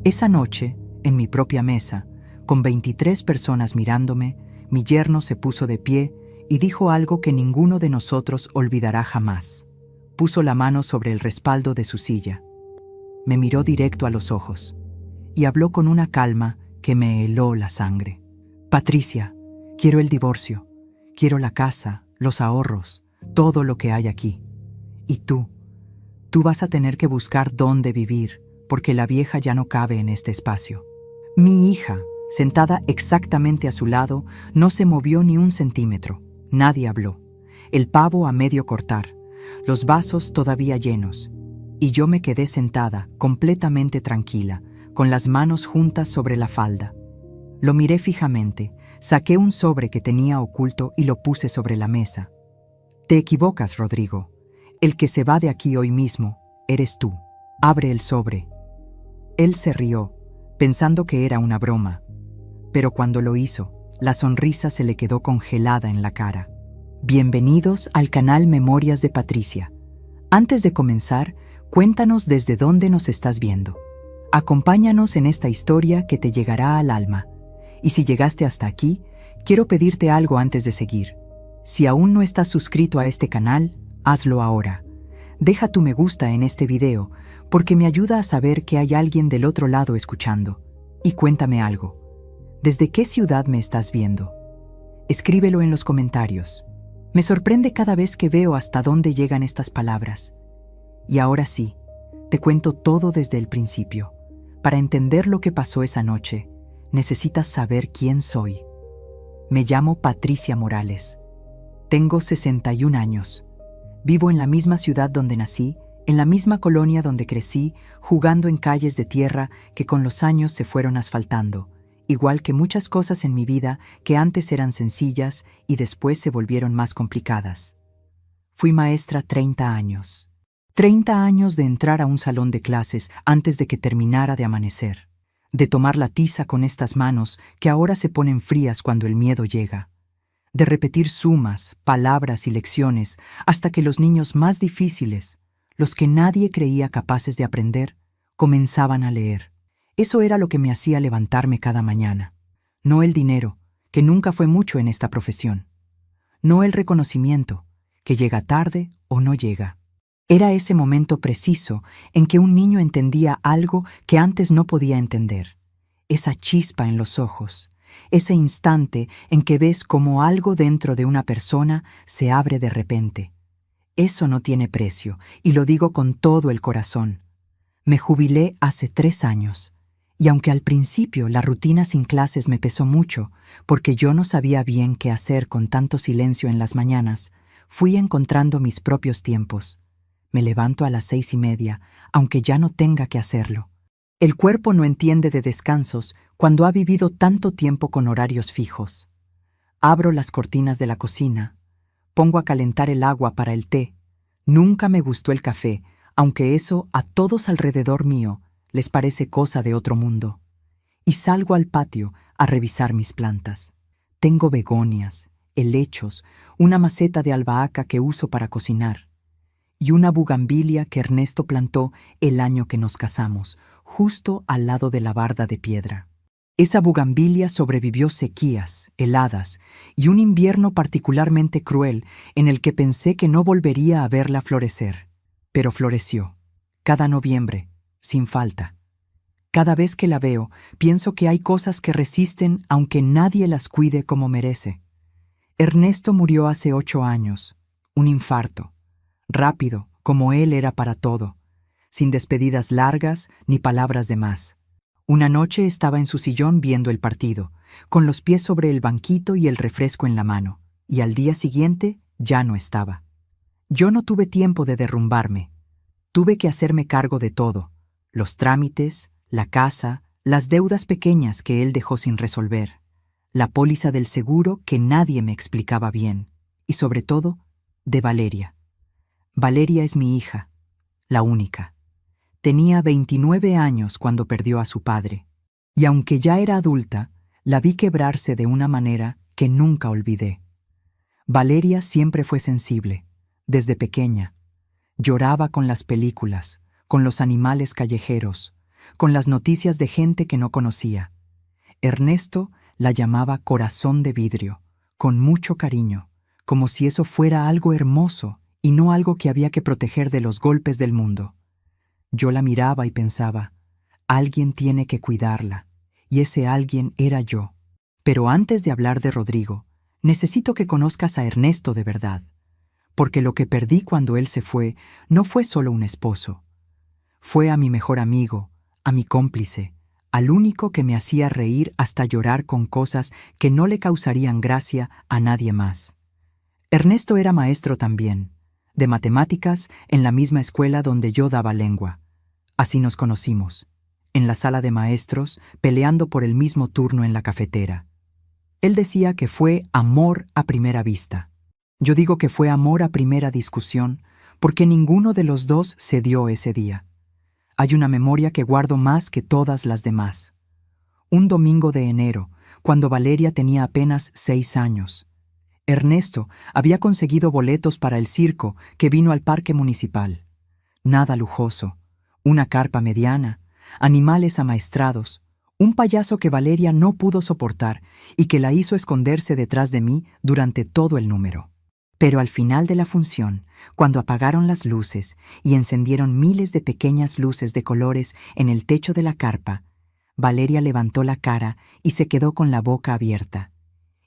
Esa noche, en mi propia mesa, con 23 personas mirándome, mi yerno se puso de pie y dijo algo que ninguno de nosotros olvidará jamás. Puso la mano sobre el respaldo de su silla. Me miró directo a los ojos y habló con una calma que me heló la sangre. Patricia, quiero el divorcio, quiero la casa, los ahorros, todo lo que hay aquí. Y tú vas a tener que buscar dónde vivir, porque la vieja ya no cabe en este espacio. Mi hija, sentada exactamente a su lado, no se movió ni un centímetro. Nadie habló. El pavo a medio cortar, los vasos todavía llenos. Y yo me quedé sentada, completamente tranquila, con las manos juntas sobre la falda. Lo miré fijamente, saqué un sobre que tenía oculto y lo puse sobre la mesa. Te equivocas, Rodrigo. El que se va de aquí hoy mismo eres tú. Abre el sobre. Él se rió, pensando que era una broma. Pero cuando lo hizo, la sonrisa se le quedó congelada en la cara. Bienvenidos al canal Memorias de Patricia. Antes de comenzar, cuéntanos desde dónde nos estás viendo. Acompáñanos en esta historia que te llegará al alma. Y si llegaste hasta aquí, quiero pedirte algo antes de seguir. Si aún no estás suscrito a este canal, hazlo ahora. Deja tu me gusta en este video, porque me ayuda a saber que hay alguien del otro lado escuchando. Y cuéntame algo. ¿Desde qué ciudad me estás viendo? Escríbelo en los comentarios. Me sorprende cada vez que veo hasta dónde llegan estas palabras. Y ahora sí, te cuento todo desde el principio. Para entender lo que pasó esa noche, necesitas saber quién soy. Me llamo Patricia Morales. Tengo 61 años. Vivo en la misma ciudad donde nací, en la misma colonia donde crecí, jugando en calles de tierra que con los años se fueron asfaltando, igual que muchas cosas en mi vida que antes eran sencillas y después se volvieron más complicadas. Fui maestra 30 años. 30 años de entrar a un salón de clases antes de que terminara de amanecer, de tomar la tiza con estas manos que ahora se ponen frías cuando el miedo llega, de repetir sumas, palabras y lecciones hasta que los niños más difíciles, los que nadie creía capaces de aprender, comenzaban a leer. Eso era lo que me hacía levantarme cada mañana. No el dinero, que nunca fue mucho en esta profesión. No el reconocimiento, que llega tarde o no llega. Era ese momento preciso en que un niño entendía algo que antes no podía entender. Esa chispa en los ojos, ese instante en que ves cómo algo dentro de una persona se abre de repente. Eso no tiene precio, y lo digo con todo el corazón. Me jubilé hace 3 años, y aunque al principio la rutina sin clases me pesó mucho, porque yo no sabía bien qué hacer con tanto silencio en las mañanas, fui encontrando mis propios tiempos. Me levanto a las 6:30, aunque ya no tenga que hacerlo. El cuerpo no entiende de descansos cuando ha vivido tanto tiempo con horarios fijos. Abro las cortinas de la cocina, pongo a calentar el agua para el té. Nunca me gustó el café, aunque eso a todos alrededor mío les parece cosa de otro mundo. Y salgo al patio a revisar mis plantas. Tengo begonias, helechos, una maceta de albahaca que uso para cocinar, y una bugambilia que Ernesto plantó el año que nos casamos, justo al lado de la barda de piedra. Esa bugambilia sobrevivió sequías, heladas y un invierno particularmente cruel en el que pensé que no volvería a verla florecer. Pero floreció, cada noviembre, sin falta. Cada vez que la veo, pienso que hay cosas que resisten aunque nadie las cuide como merece. Ernesto murió hace 8 años, un infarto. Rápido, como él era para todo, sin despedidas largas ni palabras de más. Una noche estaba en su sillón viendo el partido, con los pies sobre el banquito y el refresco en la mano, y al día siguiente ya no estaba. Yo no tuve tiempo de derrumbarme. Tuve que hacerme cargo de todo, los trámites, la casa, las deudas pequeñas que él dejó sin resolver, la póliza del seguro que nadie me explicaba bien, y sobre todo, de Valeria. Valeria es mi hija, la única. Tenía 29 años cuando perdió a su padre, y aunque ya era adulta, la vi quebrarse de una manera que nunca olvidé. Valeria siempre fue sensible, desde pequeña. Lloraba con las películas, con los animales callejeros, con las noticias de gente que no conocía. Ernesto la llamaba corazón de vidrio, con mucho cariño, como si eso fuera algo hermoso y no algo que había que proteger de los golpes del mundo. Yo la miraba y pensaba, alguien tiene que cuidarla, y ese alguien era yo. Pero antes de hablar de Rodrigo, necesito que conozcas a Ernesto de verdad, porque lo que perdí cuando él se fue no fue solo un esposo. Fue a mi mejor amigo, a mi cómplice, al único que me hacía reír hasta llorar con cosas que no le causarían gracia a nadie más. Ernesto era maestro también, de matemáticas en la misma escuela donde yo daba lengua. Así nos conocimos, en la sala de maestros, peleando por el mismo turno en la cafetera. Él decía que fue amor a primera vista. Yo digo que fue amor a primera discusión, porque ninguno de los dos se dio ese día. Hay una memoria que guardo más que todas las demás. Un domingo de enero, cuando Valeria tenía apenas 6 años. Ernesto había conseguido boletos para el circo que vino al parque municipal. Nada lujoso, una carpa mediana, animales amaestrados, un payaso que Valeria no pudo soportar y que la hizo esconderse detrás de mí durante todo el número. Pero al final de la función, cuando apagaron las luces y encendieron miles de pequeñas luces de colores en el techo de la carpa, Valeria levantó la cara y se quedó con la boca abierta.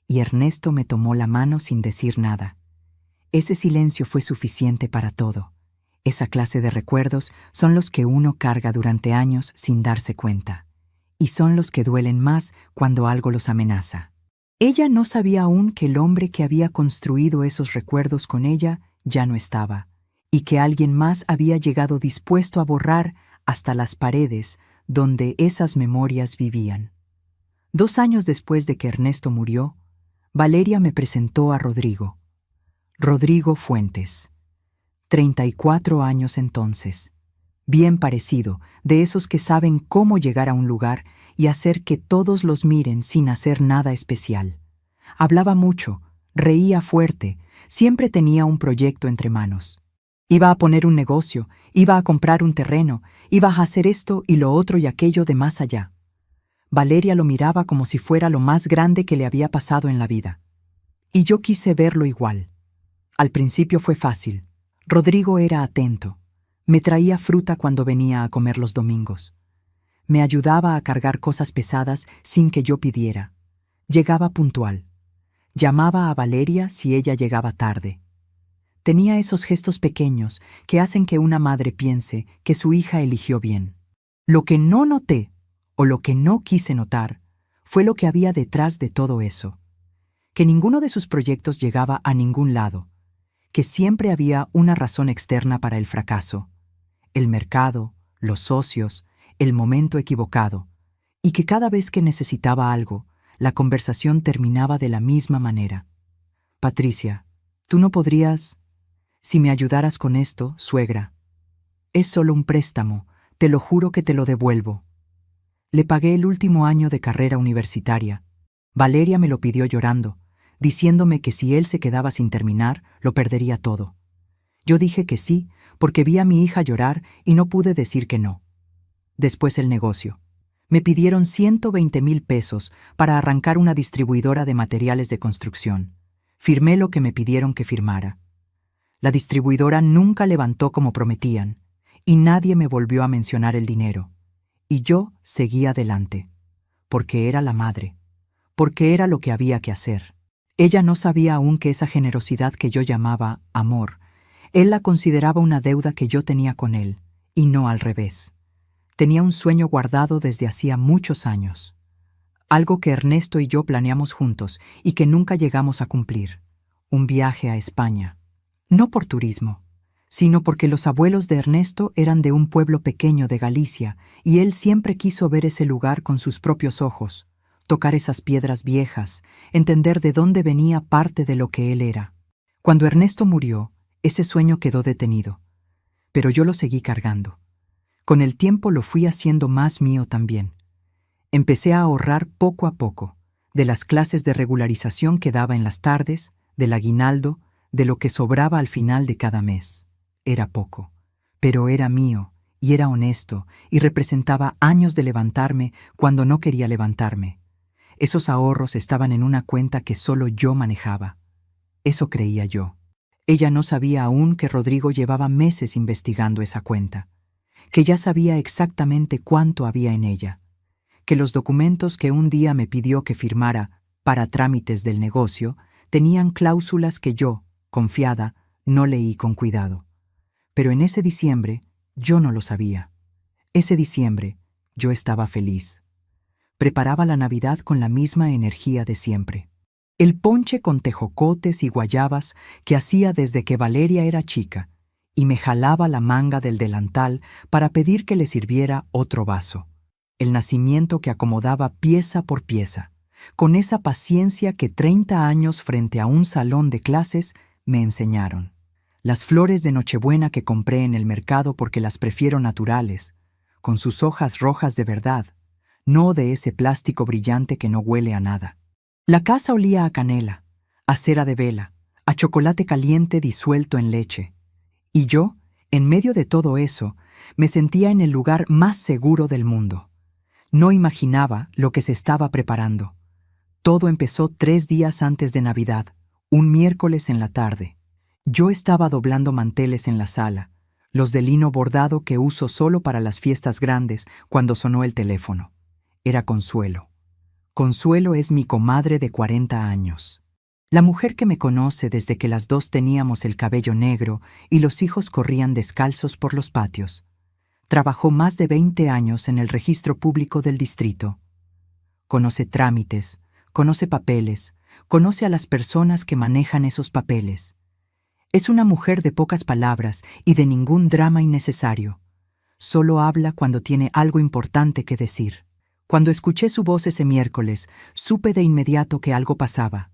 Y Ernesto me tomó la mano sin decir nada. Ese silencio fue suficiente para todo. Esa clase de recuerdos son los que uno carga durante años sin darse cuenta. Y son los que duelen más cuando algo los amenaza. Ella no sabía aún que el hombre que había construido esos recuerdos con ella ya no estaba, y que alguien más había llegado dispuesto a borrar hasta las paredes donde esas memorias vivían. 2 años después de que Ernesto murió, Valeria me presentó a Rodrigo. Rodrigo Fuentes. 34 años entonces. Bien parecido, de esos que saben cómo llegar a un lugar y hacer que todos los miren sin hacer nada especial. Hablaba mucho, reía fuerte, siempre tenía un proyecto entre manos. Iba a poner un negocio, iba a comprar un terreno, iba a hacer esto y lo otro y aquello de más allá. Valeria lo miraba como si fuera lo más grande que le había pasado en la vida. Y yo quise verlo igual. Al principio fue fácil. Rodrigo era atento. Me traía fruta cuando venía a comer los domingos. Me ayudaba a cargar cosas pesadas sin que yo pidiera. Llegaba puntual. Llamaba a Valeria si ella llegaba tarde. Tenía esos gestos pequeños que hacen que una madre piense que su hija eligió bien. Lo que no noté, o lo que no quise notar, fue lo que había detrás de todo eso. Que ninguno de sus proyectos llegaba a ningún lado. Que siempre había una razón externa para el fracaso. El mercado, los socios, el momento equivocado. Y que cada vez que necesitaba algo, la conversación terminaba de la misma manera. Patricia, tú no podrías... Si me ayudaras con esto, suegra. Es solo un préstamo, te lo juro que te lo devuelvo. Le pagué el último año de carrera universitaria. Valeria me lo pidió llorando, diciéndome que si él se quedaba sin terminar, lo perdería todo. Yo dije que sí, porque vi a mi hija llorar y no pude decir que no. Después el negocio. Me pidieron 120,000 pesos para arrancar una distribuidora de materiales de construcción. Firmé lo que me pidieron que firmara. La distribuidora nunca levantó como prometían, y nadie me volvió a mencionar el dinero. Y yo seguí adelante, porque era la madre, porque era lo que había que hacer. Ella no sabía aún que esa generosidad que yo llamaba amor, él la consideraba una deuda que yo tenía con él, y no al revés. Tenía un sueño guardado desde hacía muchos años. Algo que Ernesto y yo planeamos juntos y que nunca llegamos a cumplir. Un viaje a España. No por turismo, sino porque los abuelos de Ernesto eran de un pueblo pequeño de Galicia y él siempre quiso ver ese lugar con sus propios ojos, tocar esas piedras viejas, entender de dónde venía parte de lo que él era. Cuando Ernesto murió, ese sueño quedó detenido, pero yo lo seguí cargando. Con el tiempo lo fui haciendo más mío también. Empecé a ahorrar poco a poco, de las clases de regularización que daba en las tardes, del aguinaldo, de lo que sobraba al final de cada mes. Era poco, pero era mío, y era honesto, y representaba años de levantarme cuando no quería levantarme. Esos ahorros estaban en una cuenta que solo yo manejaba. Eso creía yo. Ella no sabía aún que Rodrigo llevaba meses investigando esa cuenta, que ya sabía exactamente cuánto había en ella, que los documentos que un día me pidió que firmara para trámites del negocio tenían cláusulas que yo, confiada, no leí con cuidado. Pero en ese diciembre yo no lo sabía. Ese diciembre yo estaba feliz. Preparaba la Navidad con la misma energía de siempre. El ponche con tejocotes y guayabas que hacía desde que Valeria era chica, y me jalaba la manga del delantal para pedir que le sirviera otro vaso. El nacimiento que acomodaba pieza por pieza, con esa paciencia que 30 años frente a un salón de clases me enseñaron. Las flores de Nochebuena que compré en el mercado porque las prefiero naturales, con sus hojas rojas de verdad, no de ese plástico brillante que no huele a nada. La casa olía a canela, a cera de vela, a chocolate caliente disuelto en leche. Y yo, en medio de todo eso, me sentía en el lugar más seguro del mundo. No imaginaba lo que se estaba preparando. Todo empezó 3 días antes de Navidad, un miércoles en la tarde. Yo estaba doblando manteles en la sala, los de lino bordado que uso solo para las fiestas grandes, cuando sonó el teléfono. Era Consuelo. Consuelo es mi comadre de 40 años. La mujer que me conoce desde que las dos teníamos el cabello negro y los hijos corrían descalzos por los patios. Trabajó más de 20 años en el registro público del distrito. Conoce trámites, conoce papeles, conoce a las personas que manejan esos papeles. Es una mujer de pocas palabras y de ningún drama innecesario. Solo habla cuando tiene algo importante que decir. Cuando escuché su voz ese miércoles, supe de inmediato que algo pasaba.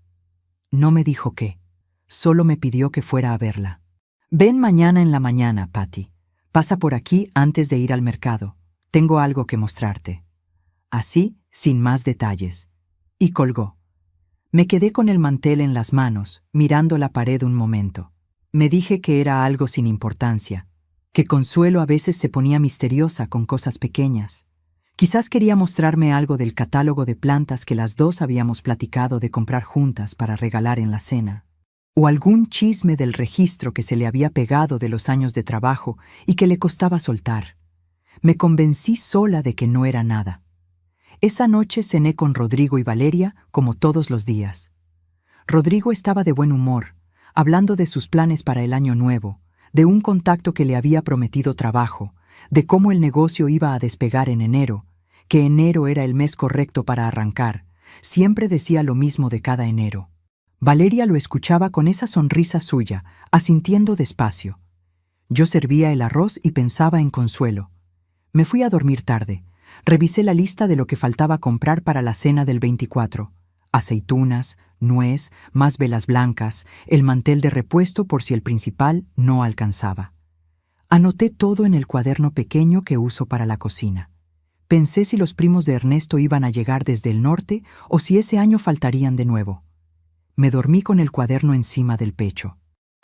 No me dijo qué, solo me pidió que fuera a verla. Ven mañana en la mañana, Patty. Pasa por aquí antes de ir al mercado. Tengo algo que mostrarte. Así, sin más detalles. Y colgó. Me quedé con el mantel en las manos, mirando la pared un momento. Me dije que era algo sin importancia, que Consuelo a veces se ponía misteriosa con cosas pequeñas. Quizás quería mostrarme algo del catálogo de plantas que las dos habíamos platicado de comprar juntas para regalar en la cena. O algún chisme del registro que se le había pegado de los años de trabajo y que le costaba soltar. Me convencí sola de que no era nada. Esa noche cené con Rodrigo y Valeria como todos los días. Rodrigo estaba de buen humor, hablando de sus planes para el año nuevo, de un contacto que le había prometido trabajo, de cómo el negocio iba a despegar en enero, que enero era el mes correcto para arrancar. Siempre decía lo mismo de cada enero. Valeria lo escuchaba con esa sonrisa suya, asintiendo despacio. Yo servía el arroz y pensaba en Consuelo. Me fui a dormir tarde. Revisé la lista de lo que faltaba comprar para la cena del 24. Aceitunas, nuez, más velas blancas, el mantel de repuesto por si el principal no alcanzaba. Anoté todo en el cuaderno pequeño que uso para la cocina. Pensé si los primos de Ernesto iban a llegar desde el norte o si ese año faltarían de nuevo. Me dormí con el cuaderno encima del pecho.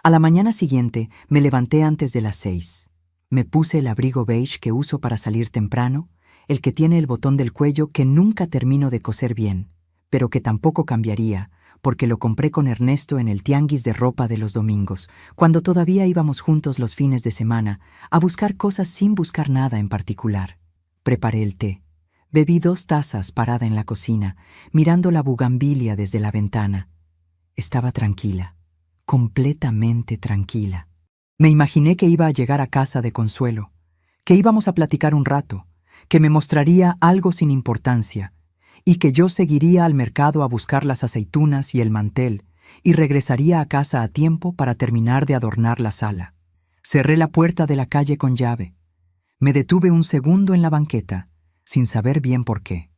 A la mañana siguiente me levanté antes de las 6. Me puse el abrigo beige que uso para salir temprano, el que tiene el botón del cuello que nunca termino de coser bien, pero que tampoco cambiaría, porque lo compré con Ernesto en el tianguis de ropa de los domingos, cuando todavía íbamos juntos los fines de semana a buscar cosas sin buscar nada en particular. Preparé el té. Bebí 2 tazas parada en la cocina, mirando la bugambilia desde la ventana. Estaba tranquila, completamente tranquila. Me imaginé que iba a llegar a casa de Consuelo, que íbamos a platicar un rato, que me mostraría algo sin importancia, y que yo seguiría al mercado a buscar las aceitunas y el mantel, y regresaría a casa a tiempo para terminar de adornar la sala. Cerré la puerta de la calle con llave. Me detuve un segundo en la banqueta, sin saber bien por qué.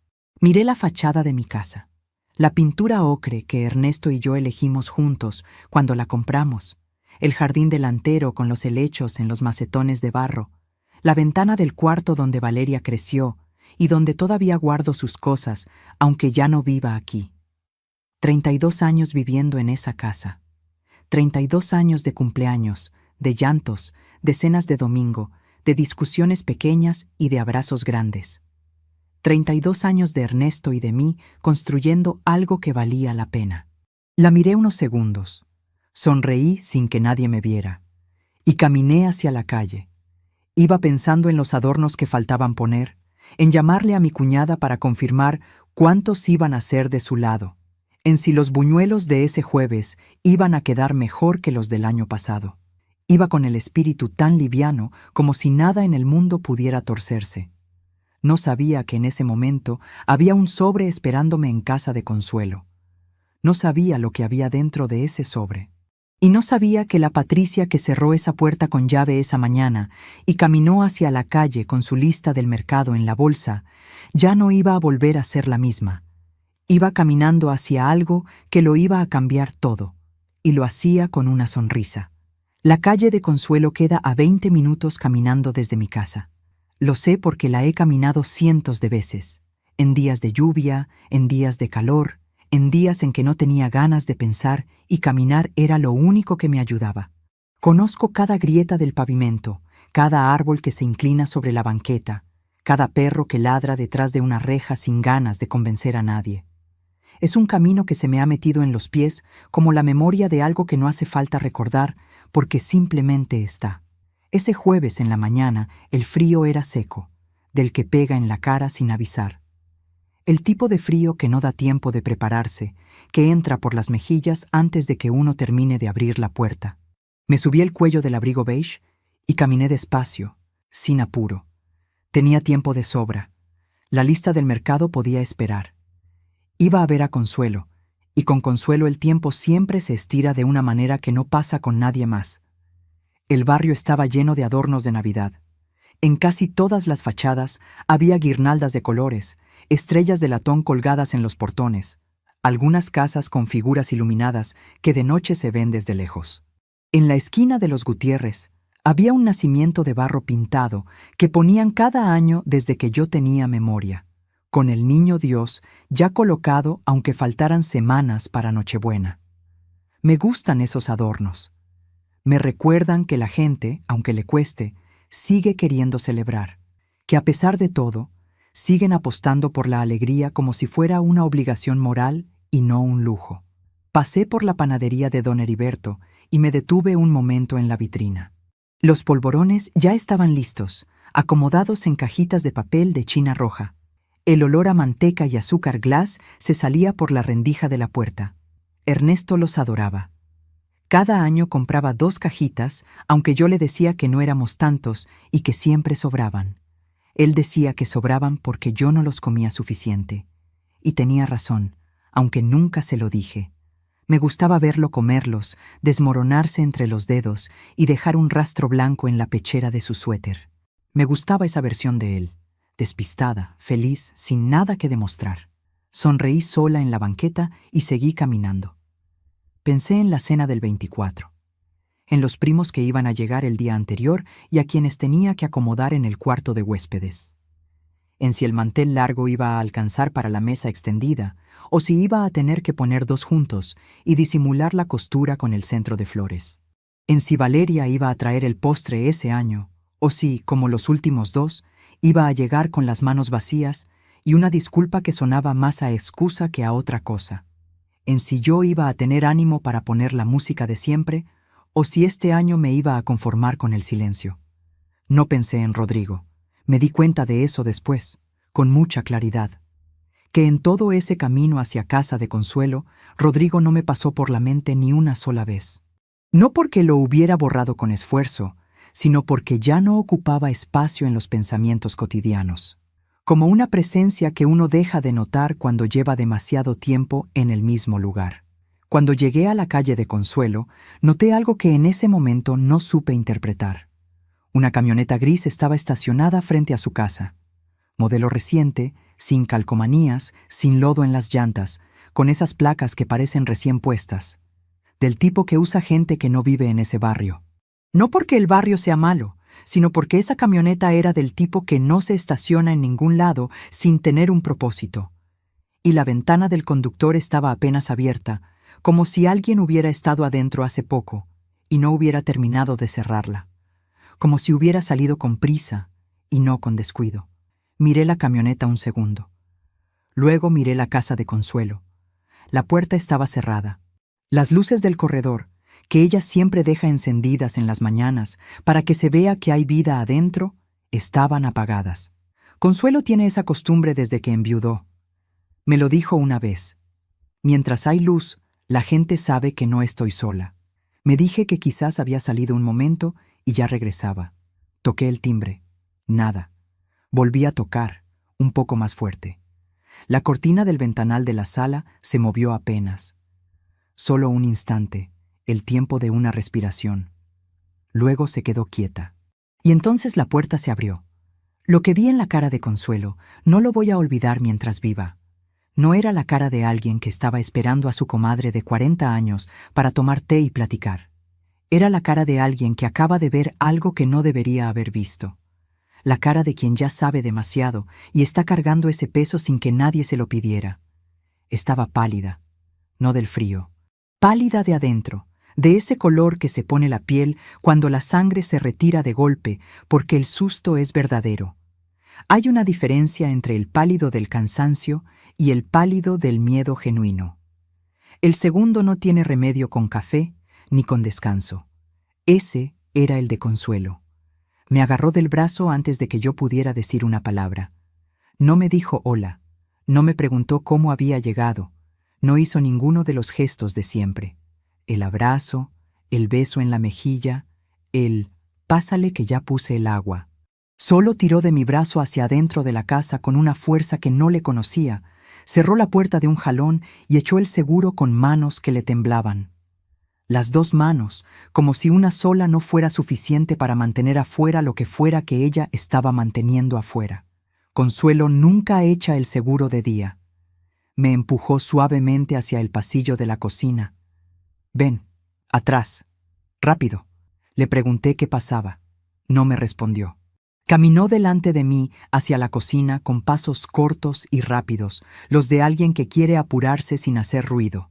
Miré la fachada de mi casa, la pintura ocre que Ernesto y yo elegimos juntos cuando la compramos, el jardín delantero con los helechos en los macetones de barro, la ventana del cuarto donde Valeria creció y donde todavía guardo sus cosas, aunque ya no viva aquí. 32 años viviendo en esa casa. 32 años de cumpleaños, de llantos, de cenas de domingo, de discusiones pequeñas y de abrazos grandes. 32 años de Ernesto y de mí construyendo algo que valía la pena. La miré unos segundos, sonreí sin que nadie me viera, y caminé hacia la calle. Iba pensando en los adornos que faltaban poner, en llamarle a mi cuñada para confirmar cuántos iban a ser de su lado, en si los buñuelos de ese jueves iban a quedar mejor que los del año pasado. Iba con el espíritu tan liviano como si nada en el mundo pudiera torcerse. No sabía que en ese momento había un sobre esperándome en casa de Consuelo. No sabía lo que había dentro de ese sobre. Y no sabía que la Patricia que cerró esa puerta con llave esa mañana y caminó hacia la calle con su lista del mercado en la bolsa, ya no iba a volver a ser la misma. Iba caminando hacia algo que lo iba a cambiar todo, y lo hacía con una sonrisa. La calle de Consuelo queda a 20 minutos caminando desde mi casa. Lo sé porque la he caminado cientos de veces, en días de lluvia, en días de calor, en días en que no tenía ganas de pensar y caminar era lo único que me ayudaba. Conozco cada grieta del pavimento, cada árbol que se inclina sobre la banqueta, cada perro que ladra detrás de una reja sin ganas de convencer a nadie. Es un camino que se me ha metido en los pies como la memoria de algo que no hace falta recordar porque simplemente está. Ese jueves en la mañana el frío era seco, del que pega en la cara sin avisar. El tipo de frío que no da tiempo de prepararse, que entra por las mejillas antes de que uno termine de abrir la puerta. Me subí el cuello del abrigo beige y caminé despacio, sin apuro. Tenía tiempo de sobra. La lista del mercado podía esperar. Iba a ver a Consuelo, y con Consuelo el tiempo siempre se estira de una manera que no pasa con nadie más. El barrio estaba lleno de adornos de Navidad. En casi todas las fachadas había guirnaldas de colores, estrellas de latón colgadas en los portones, algunas casas con figuras iluminadas que de noche se ven desde lejos. En la esquina de los Gutiérrez había un nacimiento de barro pintado que ponían cada año desde que yo tenía memoria, con el niño Dios ya colocado aunque faltaran semanas para Nochebuena. Me gustan esos adornos. Me recuerdan que la gente, aunque le cueste, sigue queriendo celebrar, que a pesar de todo, siguen apostando por la alegría como si fuera una obligación moral y no un lujo. Pasé por la panadería de don Heriberto y me detuve un momento en la vitrina. Los polvorones ya estaban listos, acomodados en cajitas de papel de china roja. El olor a manteca y azúcar glass se salía por la rendija de la puerta. Ernesto los adoraba. Cada año compraba 2 cajitas, aunque yo le decía que no éramos tantos y que siempre sobraban. Él decía que sobraban porque yo no los comía suficiente. Y tenía razón, aunque nunca se lo dije. Me gustaba verlo comerlos, desmoronarse entre los dedos y dejar un rastro blanco en la pechera de su suéter. Me gustaba esa versión de él, despistada, feliz, sin nada que demostrar. Sonreí sola en la banqueta y seguí caminando. Pensé en la cena del 24, en los primos que iban a llegar el día anterior y a quienes tenía que acomodar en el cuarto de huéspedes. En si el mantel largo iba a alcanzar para la mesa extendida, o si iba a tener que poner 2 juntos y disimular la costura con el centro de flores. En si Valeria iba a traer el postre ese año, o si, como los últimos 2, iba a llegar con las manos vacías y una disculpa que sonaba más a excusa que a otra cosa. En si yo iba a tener ánimo para poner la música de siempre, o si este año me iba a conformar con el silencio. No pensé en Rodrigo. Me di cuenta de eso después, con mucha claridad. Que en todo ese camino hacia casa de Consuelo, Rodrigo no me pasó por la mente ni una sola vez. No porque lo hubiera borrado con esfuerzo, sino porque ya no ocupaba espacio en los pensamientos cotidianos. Como una presencia que uno deja de notar cuando lleva demasiado tiempo en el mismo lugar. Cuando llegué a la calle de Consuelo, noté algo que en ese momento no supe interpretar. Una camioneta gris estaba estacionada frente a su casa. Modelo reciente, sin calcomanías, sin lodo en las llantas, con esas placas que parecen recién puestas. Del tipo que usa gente que no vive en ese barrio. No porque el barrio sea malo, sino porque esa camioneta era del tipo que no se estaciona en ningún lado sin tener un propósito. Y la ventana del conductor estaba apenas abierta, como si alguien hubiera estado adentro hace poco y no hubiera terminado de cerrarla. como si hubiera salido con prisa y no con descuido. Miré la camioneta un segundo. Luego miré la casa de Consuelo. La puerta estaba cerrada. Las luces del corredor, que ella siempre deja encendidas en las mañanas para que se vea que hay vida adentro, estaban apagadas. Consuelo tiene esa costumbre desde que enviudó. Me lo dijo una vez. Mientras hay luz, la gente sabe que no estoy sola. Me dije que quizás había salido un momento y ya regresaba. Toqué el timbre. Nada. Volví a tocar, un poco más fuerte. La cortina del ventanal de la sala se movió apenas. Solo un instante, el tiempo de una respiración. Luego se quedó quieta. Y entonces la puerta se abrió. Lo que vi en la cara de Consuelo no lo voy a olvidar mientras viva. No era la cara de alguien que estaba esperando a su comadre de 40 años para tomar té y platicar. Era la cara de alguien que acaba de ver algo que no debería haber visto. La cara de quien ya sabe demasiado y está cargando ese peso sin que nadie se lo pidiera. Estaba pálida, no del frío. Pálida de adentro, de ese color que se pone la piel cuando la sangre se retira de golpe porque el susto es verdadero. Hay una diferencia entre el pálido del cansancio y el pálido del miedo genuino. El segundo no tiene remedio con café ni con descanso. Ese era el de Consuelo. Me agarró del brazo antes de que yo pudiera decir una palabra. No me dijo hola, no me preguntó cómo había llegado, no hizo ninguno de los gestos de siempre. El abrazo, el beso en la mejilla, el «pásale que ya puse el agua». Solo tiró de mi brazo hacia adentro de la casa con una fuerza que no le conocía, cerró la puerta de un jalón y echó el seguro con manos que le temblaban. Las dos manos, como si una sola no fuera suficiente para mantener afuera lo que fuera que ella estaba manteniendo afuera. Consuelo nunca echa el seguro de día. Me empujó suavemente hacia el pasillo de la cocina. «Ven, atrás, rápido». Le pregunté qué pasaba. No me respondió. Caminó delante de mí hacia la cocina con pasos cortos y rápidos, los de alguien que quiere apurarse sin hacer ruido.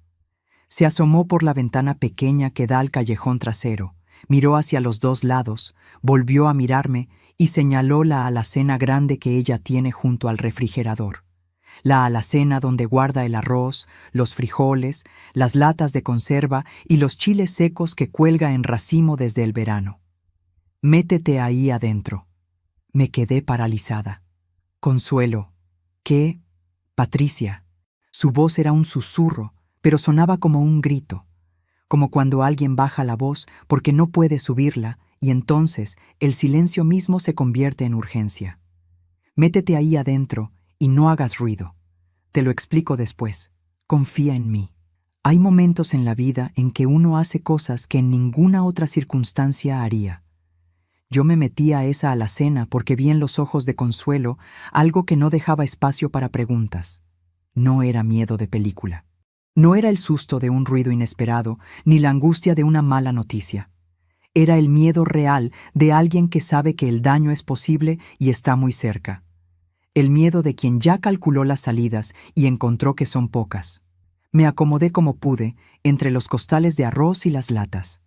Se asomó por la ventana pequeña que da al callejón trasero, miró hacia los dos lados, volvió a mirarme y señaló la alacena grande que ella tiene junto al refrigerador. La alacena donde guarda el arroz, los frijoles, las latas de conserva y los chiles secos que cuelga en racimo desde el verano. «Métete ahí adentro». Me quedé paralizada. «Consuelo». «¿Qué?» «Patricia». Su voz era un susurro, pero sonaba como un grito, como cuando alguien baja la voz porque no puede subirla y entonces el silencio mismo se convierte en urgencia. «Métete ahí adentro y no hagas ruido. Te lo explico después. Confía en mí». Hay momentos en la vida en que uno hace cosas que en ninguna otra circunstancia haría. Yo me metí a esa alacena porque vi en los ojos de Consuelo algo que no dejaba espacio para preguntas. No era miedo de película. No era el susto de un ruido inesperado, ni la angustia de una mala noticia. Era el miedo real de alguien que sabe que el daño es posible y está muy cerca. El miedo de quien ya calculó las salidas y encontró que son pocas. Me acomodé como pude entre los costales de arroz y las latas.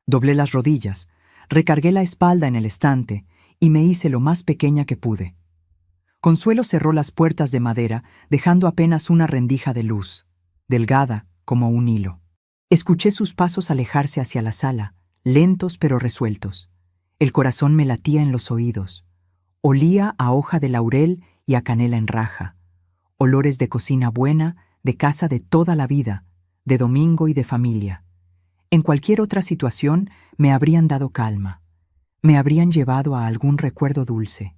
Doblé las rodillas, recargué la espalda en el estante y me hice lo más pequeña que pude. Consuelo cerró las puertas de madera, dejando apenas una rendija de luz, delgada como un hilo. Escuché sus pasos alejarse hacia la sala, lentos pero resueltos. El corazón me latía en los oídos. Olía a hoja de laurel y a canela en raja. Olores de cocina buena, de casa de toda la vida, de domingo y de familia. En cualquier otra situación me habrían dado calma. Me habrían llevado a algún recuerdo dulce.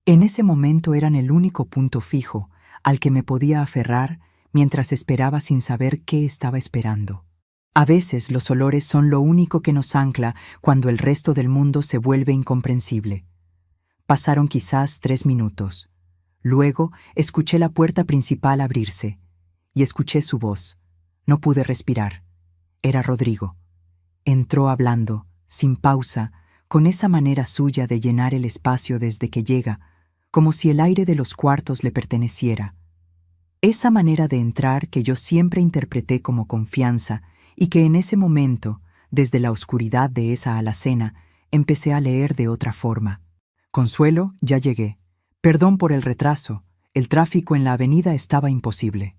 En ese momento eran el único punto fijo al que me podía aferrar mientras esperaba sin saber qué estaba esperando. A veces los olores son lo único que nos ancla cuando el resto del mundo se vuelve incomprensible. Pasaron quizás 3 minutos. Luego escuché la puerta principal abrirse y escuché su voz. No pude respirar. Era Rodrigo. Entró hablando, sin pausa, con esa manera suya de llenar el espacio desde que llega, como si el aire de los cuartos le perteneciera. Esa manera de entrar que yo siempre interpreté como confianza y que en ese momento, desde la oscuridad de esa alacena, Empecé a leer de otra forma. Consuelo, ya llegué. Perdón por el retraso. El tráfico en la avenida estaba imposible.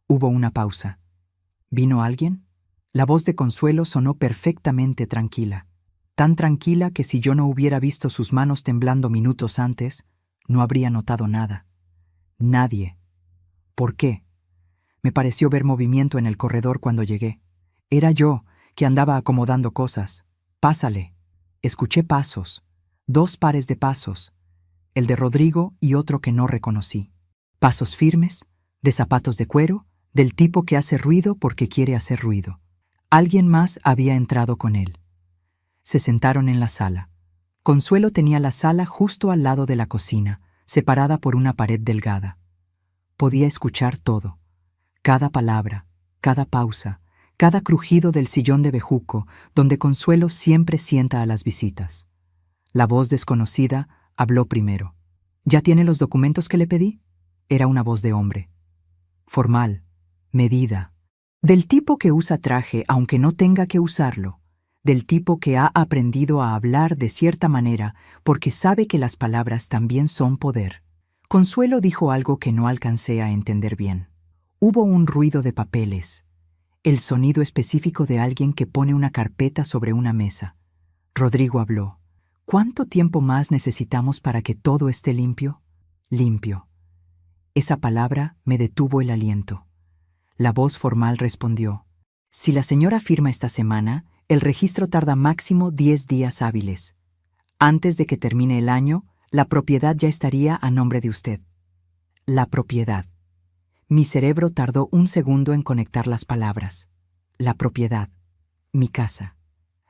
Hubo una pausa. ¿Vino alguien? La voz de Consuelo sonó perfectamente tranquila. Tan tranquila que si yo no hubiera visto sus manos temblando minutos antes, no habría notado nada. Nadie. ¿Por qué? Me pareció ver movimiento en el corredor cuando llegué. Era yo, que andaba acomodando cosas. Pásale. Escuché pasos. 2 pares de pasos. El de Rodrigo y otro que no reconocí. Pasos firmes, de zapatos de cuero, del tipo que hace ruido porque quiere hacer ruido. Alguien más había entrado con él. Se sentaron en la sala. Consuelo tenía la sala justo al lado de la cocina, separada por una pared delgada. Podía escuchar todo. Cada palabra, cada pausa, cada crujido del sillón de bejuco, donde Consuelo siempre sienta a las visitas. La voz desconocida habló primero. ¿Ya tiene los documentos que le pedí? Era una voz de hombre. Formal, medida. Del tipo que usa traje aunque no tenga que usarlo. Del tipo que ha aprendido a hablar de cierta manera porque sabe que las palabras también son poder. Consuelo dijo algo que no alcancé a entender bien. Hubo un ruido de papeles, el sonido específico de alguien que pone una carpeta sobre una mesa. Rodrigo habló. ¿Cuánto tiempo más necesitamos para que todo esté limpio? Limpio. Esa palabra me detuvo el aliento. La voz formal respondió. Si la señora firma esta semana, el registro tarda máximo 10 días hábiles. Antes de que termine el año, la propiedad ya estaría a nombre de usted. La propiedad. Mi cerebro tardó un segundo en conectar las palabras. La propiedad. Mi casa.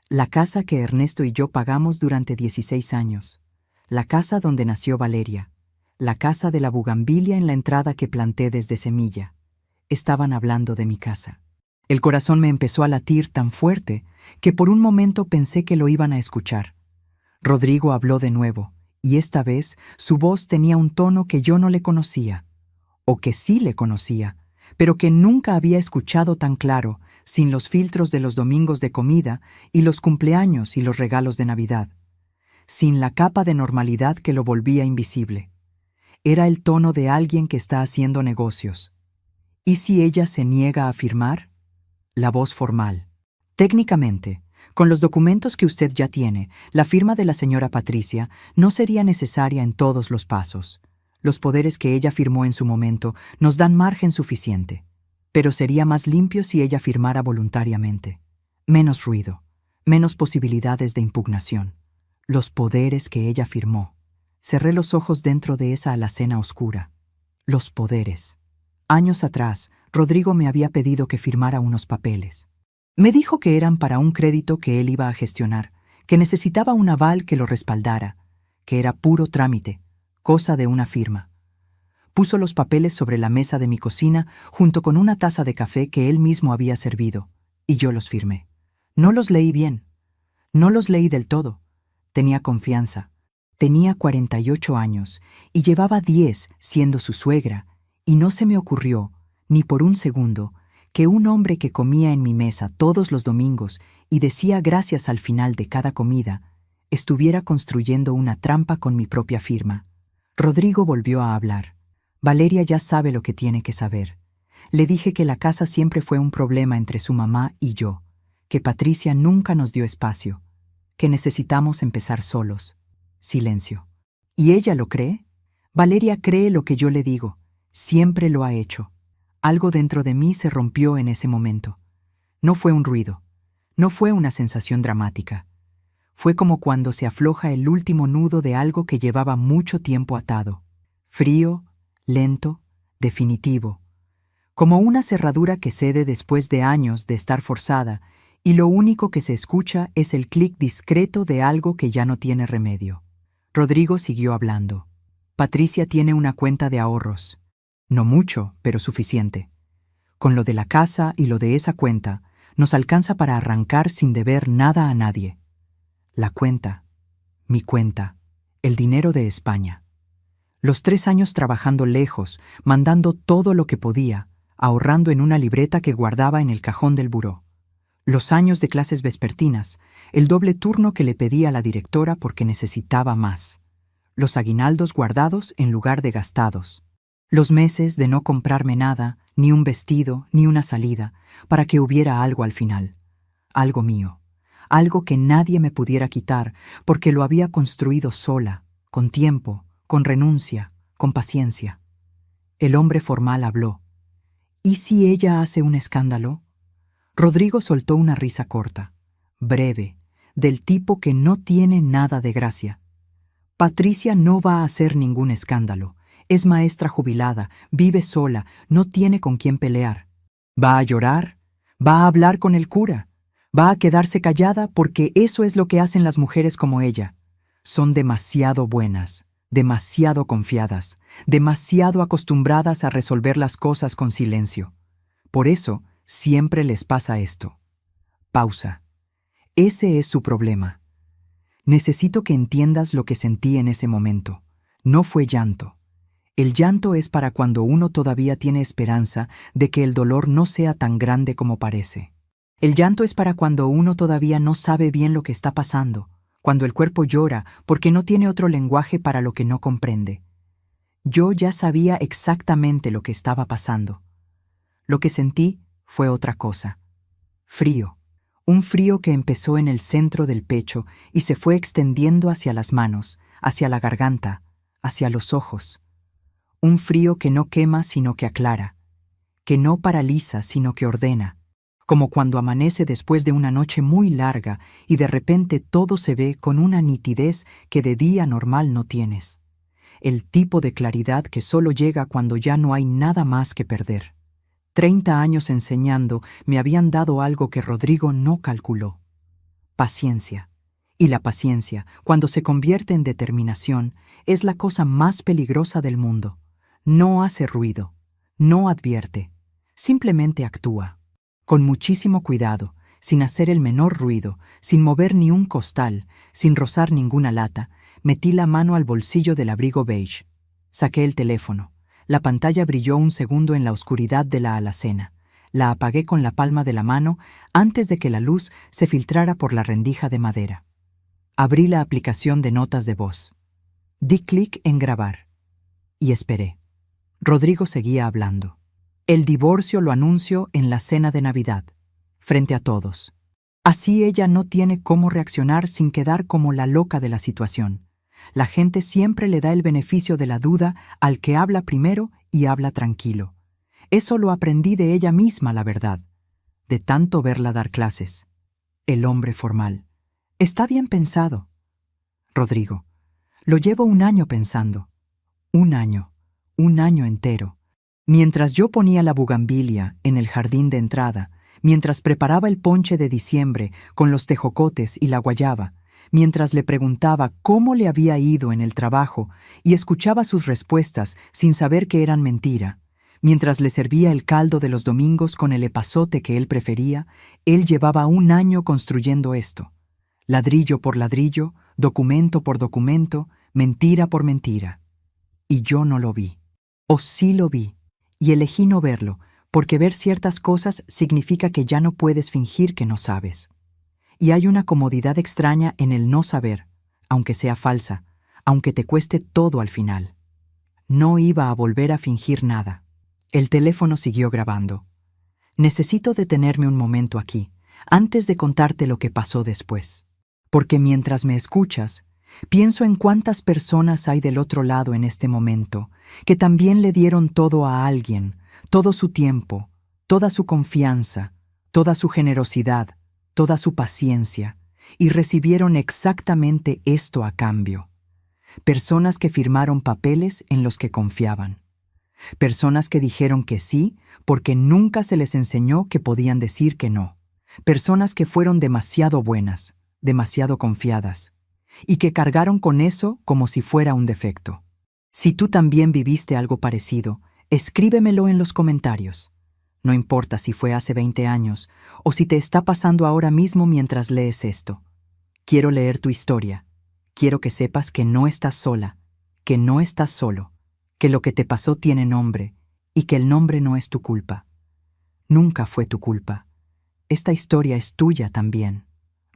La casa que Ernesto y yo pagamos durante 16 años. La casa donde nació Valeria. La casa de la bugambilia en la entrada que planté desde semilla. Estaban hablando de mi casa. El corazón me empezó a latir tan fuerte que por un momento pensé que lo iban a escuchar. Rodrigo habló de nuevo, y esta vez su voz tenía un tono que yo no le conocía. O que sí le conocía, pero que nunca había escuchado tan claro, sin los filtros de los domingos de comida y los cumpleaños y los regalos de Navidad, sin la capa de normalidad que lo volvía invisible. Era el tono de alguien que está haciendo negocios. ¿Y si ella se niega a firmar? La voz formal. Técnicamente, con los documentos que usted ya tiene, la firma de la señora Patricia no sería necesaria en todos los pasos. Los poderes que ella firmó en su momento nos dan margen suficiente, pero sería más limpio si ella firmara voluntariamente. Menos ruido, menos posibilidades de impugnación. Los poderes que ella firmó. Cerré los ojos dentro de esa alacena oscura. Los poderes. Años atrás, Rodrigo me había pedido que firmara unos papeles. Me dijo que eran para un crédito que él iba a gestionar, que necesitaba un aval que lo respaldara, que era puro trámite, cosa de una firma. Puso los papeles sobre la mesa de mi cocina junto con una taza de café que él mismo había servido, y yo los firmé. No los leí bien. No los leí del todo. Tenía confianza. Tenía 48 años y llevaba 10 siendo su suegra, y no se me ocurrió, ni por un segundo, que un hombre que comía en mi mesa todos los domingos y decía gracias al final de cada comida, estuviera construyendo una trampa con mi propia firma. Rodrigo volvió a hablar. Valeria ya sabe lo que tiene que saber. Le dije que la casa siempre fue un problema entre su mamá y yo, que Patricia nunca nos dio espacio, que necesitamos empezar solos. Silencio. ¿Y ella lo cree? Valeria cree lo que yo le digo. Siempre lo ha hecho. Algo dentro de mí se rompió en ese momento. No fue un ruido. No fue una sensación dramática. Fue como cuando se afloja el último nudo de algo que llevaba mucho tiempo atado. Frío, lento, definitivo. Como una cerradura que cede después de años de estar forzada y lo único que se escucha es el clic discreto de algo que ya no tiene remedio. Rodrigo siguió hablando. Patricia tiene una cuenta de ahorros. No mucho, pero suficiente. Con lo de la casa y lo de esa cuenta, nos alcanza para arrancar sin deber nada a nadie. La cuenta, mi cuenta, el dinero de España. Los 3 años trabajando lejos, mandando todo lo que podía, ahorrando en una libreta que guardaba en el cajón del buró. Los años de clases vespertinas, el doble turno que le pedía a la directora porque necesitaba más. Los aguinaldos guardados en lugar de gastados. Los meses de no comprarme nada, ni un vestido, ni una salida, para que hubiera algo al final. Algo mío. Algo que nadie me pudiera quitar porque lo había construido sola, con tiempo, con renuncia, con paciencia. El hombre formal habló. ¿Y si ella hace un escándalo? Rodrigo soltó una risa corta, breve, del tipo que no tiene nada de gracia. Patricia no va a hacer ningún escándalo. Es maestra jubilada, vive sola, no tiene con quién pelear. ¿Va a llorar? ¿Va a hablar con el cura? ¿Va a quedarse callada? Porque eso es lo que hacen las mujeres como ella. Son demasiado buenas, demasiado confiadas, demasiado acostumbradas a resolver las cosas con silencio. Por eso, siempre les pasa esto. Pausa. Ese es su problema. Necesito que entiendas lo que sentí en ese momento. No fue llanto. El llanto es para cuando uno todavía tiene esperanza de que el dolor no sea tan grande como parece. El llanto es para cuando uno todavía no sabe bien lo que está pasando, cuando el cuerpo llora porque no tiene otro lenguaje para lo que no comprende. Yo ya sabía exactamente lo que estaba pasando. Lo que sentí fue otra cosa. Frío. Un frío que empezó en el centro del pecho y se fue extendiendo hacia las manos, hacia la garganta, hacia los ojos. Un frío que no quema sino que aclara, que no paraliza sino que ordena, como cuando amanece después de una noche muy larga y de repente todo se ve con una nitidez que de día normal no tienes. El tipo de claridad que solo llega cuando ya no hay nada más que perder. 30 años enseñando me habían dado algo que Rodrigo no calculó. Paciencia. Y la paciencia, cuando se convierte en determinación, es la cosa más peligrosa del mundo. No hace ruido, no advierte, simplemente actúa. Con muchísimo cuidado, sin hacer el menor ruido, sin mover ni un costal, sin rozar ninguna lata, metí la mano al bolsillo del abrigo beige. Saqué el teléfono. La pantalla brilló un segundo en la oscuridad de la alacena. La apagué con la palma de la mano antes de que la luz se filtrara por la rendija de madera. Abrí la aplicación de notas de voz. Di clic en grabar. Y esperé. Rodrigo seguía hablando. El divorcio lo anuncio en la cena de Navidad, frente a todos. Así ella no tiene cómo reaccionar sin quedar como la loca de la situación. La gente siempre le da el beneficio de la duda al que habla primero y habla tranquilo. Eso lo aprendí de ella misma, la verdad, de tanto verla dar clases. El hombre formal. Está bien pensado. Rodrigo, lo llevo un año pensando. Un año entero. Mientras yo ponía la bugambilia en el jardín de entrada, mientras preparaba el ponche de diciembre con los tejocotes y la guayaba, mientras le preguntaba cómo le había ido en el trabajo y escuchaba sus respuestas sin saber que eran mentira, mientras le servía el caldo de los domingos con el epazote que él prefería, él llevaba un año construyendo esto. Ladrillo por ladrillo, documento por documento, mentira por mentira. Y yo no lo vi. O sí lo vi, y elegí no verlo, porque ver ciertas cosas significa que ya no puedes fingir que no sabes. Y hay una comodidad extraña en el no saber, aunque sea falsa, aunque te cueste todo al final. No iba a volver a fingir nada. El teléfono siguió grabando. Necesito detenerme un momento aquí, antes de contarte lo que pasó después. Porque mientras me escuchas, pienso en cuántas personas hay del otro lado en este momento, que también le dieron todo a alguien, todo su tiempo, toda su confianza, toda su generosidad, toda su paciencia, y recibieron exactamente esto a cambio. Personas que firmaron papeles en los que confiaban. Personas que dijeron que sí porque nunca se les enseñó que podían decir que no. Personas que fueron demasiado buenas, demasiado confiadas, y que cargaron con eso como si fuera un defecto. Si tú también viviste algo parecido, escríbemelo en los comentarios. No importa si fue hace 20 años o si te está pasando ahora mismo mientras lees esto. Quiero leer tu historia. Quiero que sepas que no estás sola, que no estás solo, que lo que te pasó tiene nombre y que el nombre no es tu culpa. Nunca fue tu culpa. esta historia es tuya también.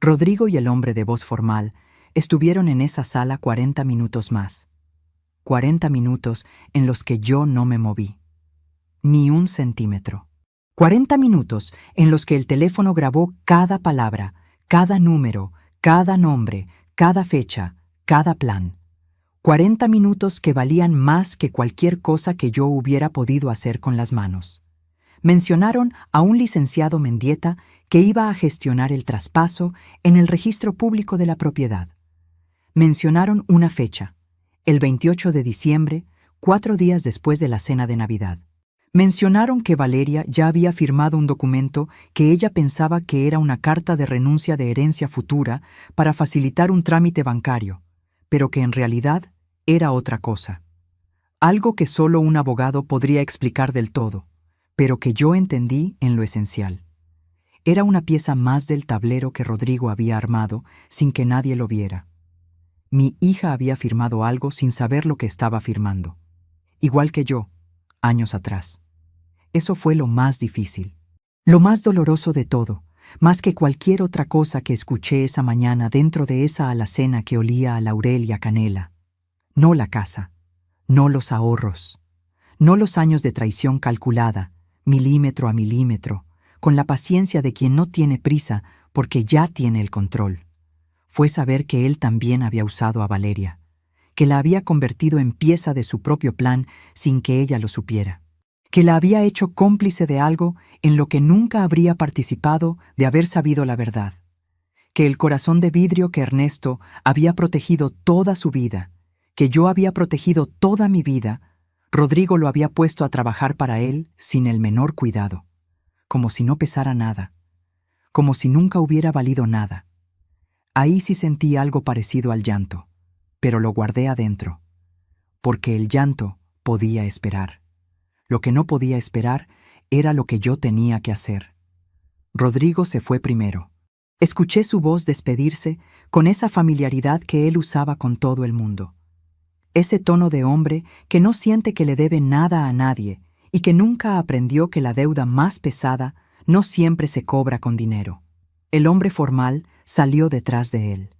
Rodrigo y el hombre de voz formal estuvieron en esa sala 40 minutos más. 40 minutos en los que yo no me moví. Ni un centímetro. 40 minutos en los que el teléfono grabó cada palabra, cada número, cada nombre, cada fecha, cada plan. 40 minutos que valían más que cualquier cosa que yo hubiera podido hacer con las manos. Mencionaron a un licenciado Mendieta que iba a gestionar el traspaso en el registro público de la propiedad. Mencionaron una fecha, el 28 de diciembre, 4 días después de la cena de Navidad. Mencionaron que Valeria ya había firmado un documento que ella pensaba que era una carta de renuncia de herencia futura para facilitar un trámite bancario, pero que en realidad era otra cosa. Algo que solo un abogado podría explicar del todo, pero que yo entendí en lo esencial. Era una pieza más del tablero que Rodrigo había armado sin que nadie lo viera. Mi hija había firmado algo sin saber lo que estaba firmando. Igual que yo, años atrás. Eso fue lo más difícil. Lo más doloroso de todo, más que cualquier otra cosa que escuché esa mañana dentro de esa alacena que olía a laurel y a canela. No la casa, no los ahorros, no los años de traición calculada, milímetro a milímetro, con la paciencia de quien no tiene prisa porque ya tiene el control. Fue saber que él también había usado a Valeria, que la había convertido en pieza de su propio plan sin que ella lo supiera, que la había hecho cómplice de algo en lo que nunca habría participado de haber sabido la verdad, que el corazón de vidrio que Ernesto había protegido toda su vida, que yo había protegido toda mi vida, Rodrigo lo había puesto a trabajar para él sin el menor cuidado, como si no pesara nada, como si nunca hubiera valido nada. Ahí sí sentí algo parecido al llanto, pero lo guardé adentro, porque el llanto podía esperar. Lo que no podía esperar era lo que yo tenía que hacer. Rodrigo se fue primero. Escuché su voz despedirse con esa familiaridad que él usaba con todo el mundo. Ese tono de hombre que no siente que le debe nada a nadie y que nunca aprendió que la deuda más pesada no siempre se cobra con dinero. El hombre formal salió detrás de él.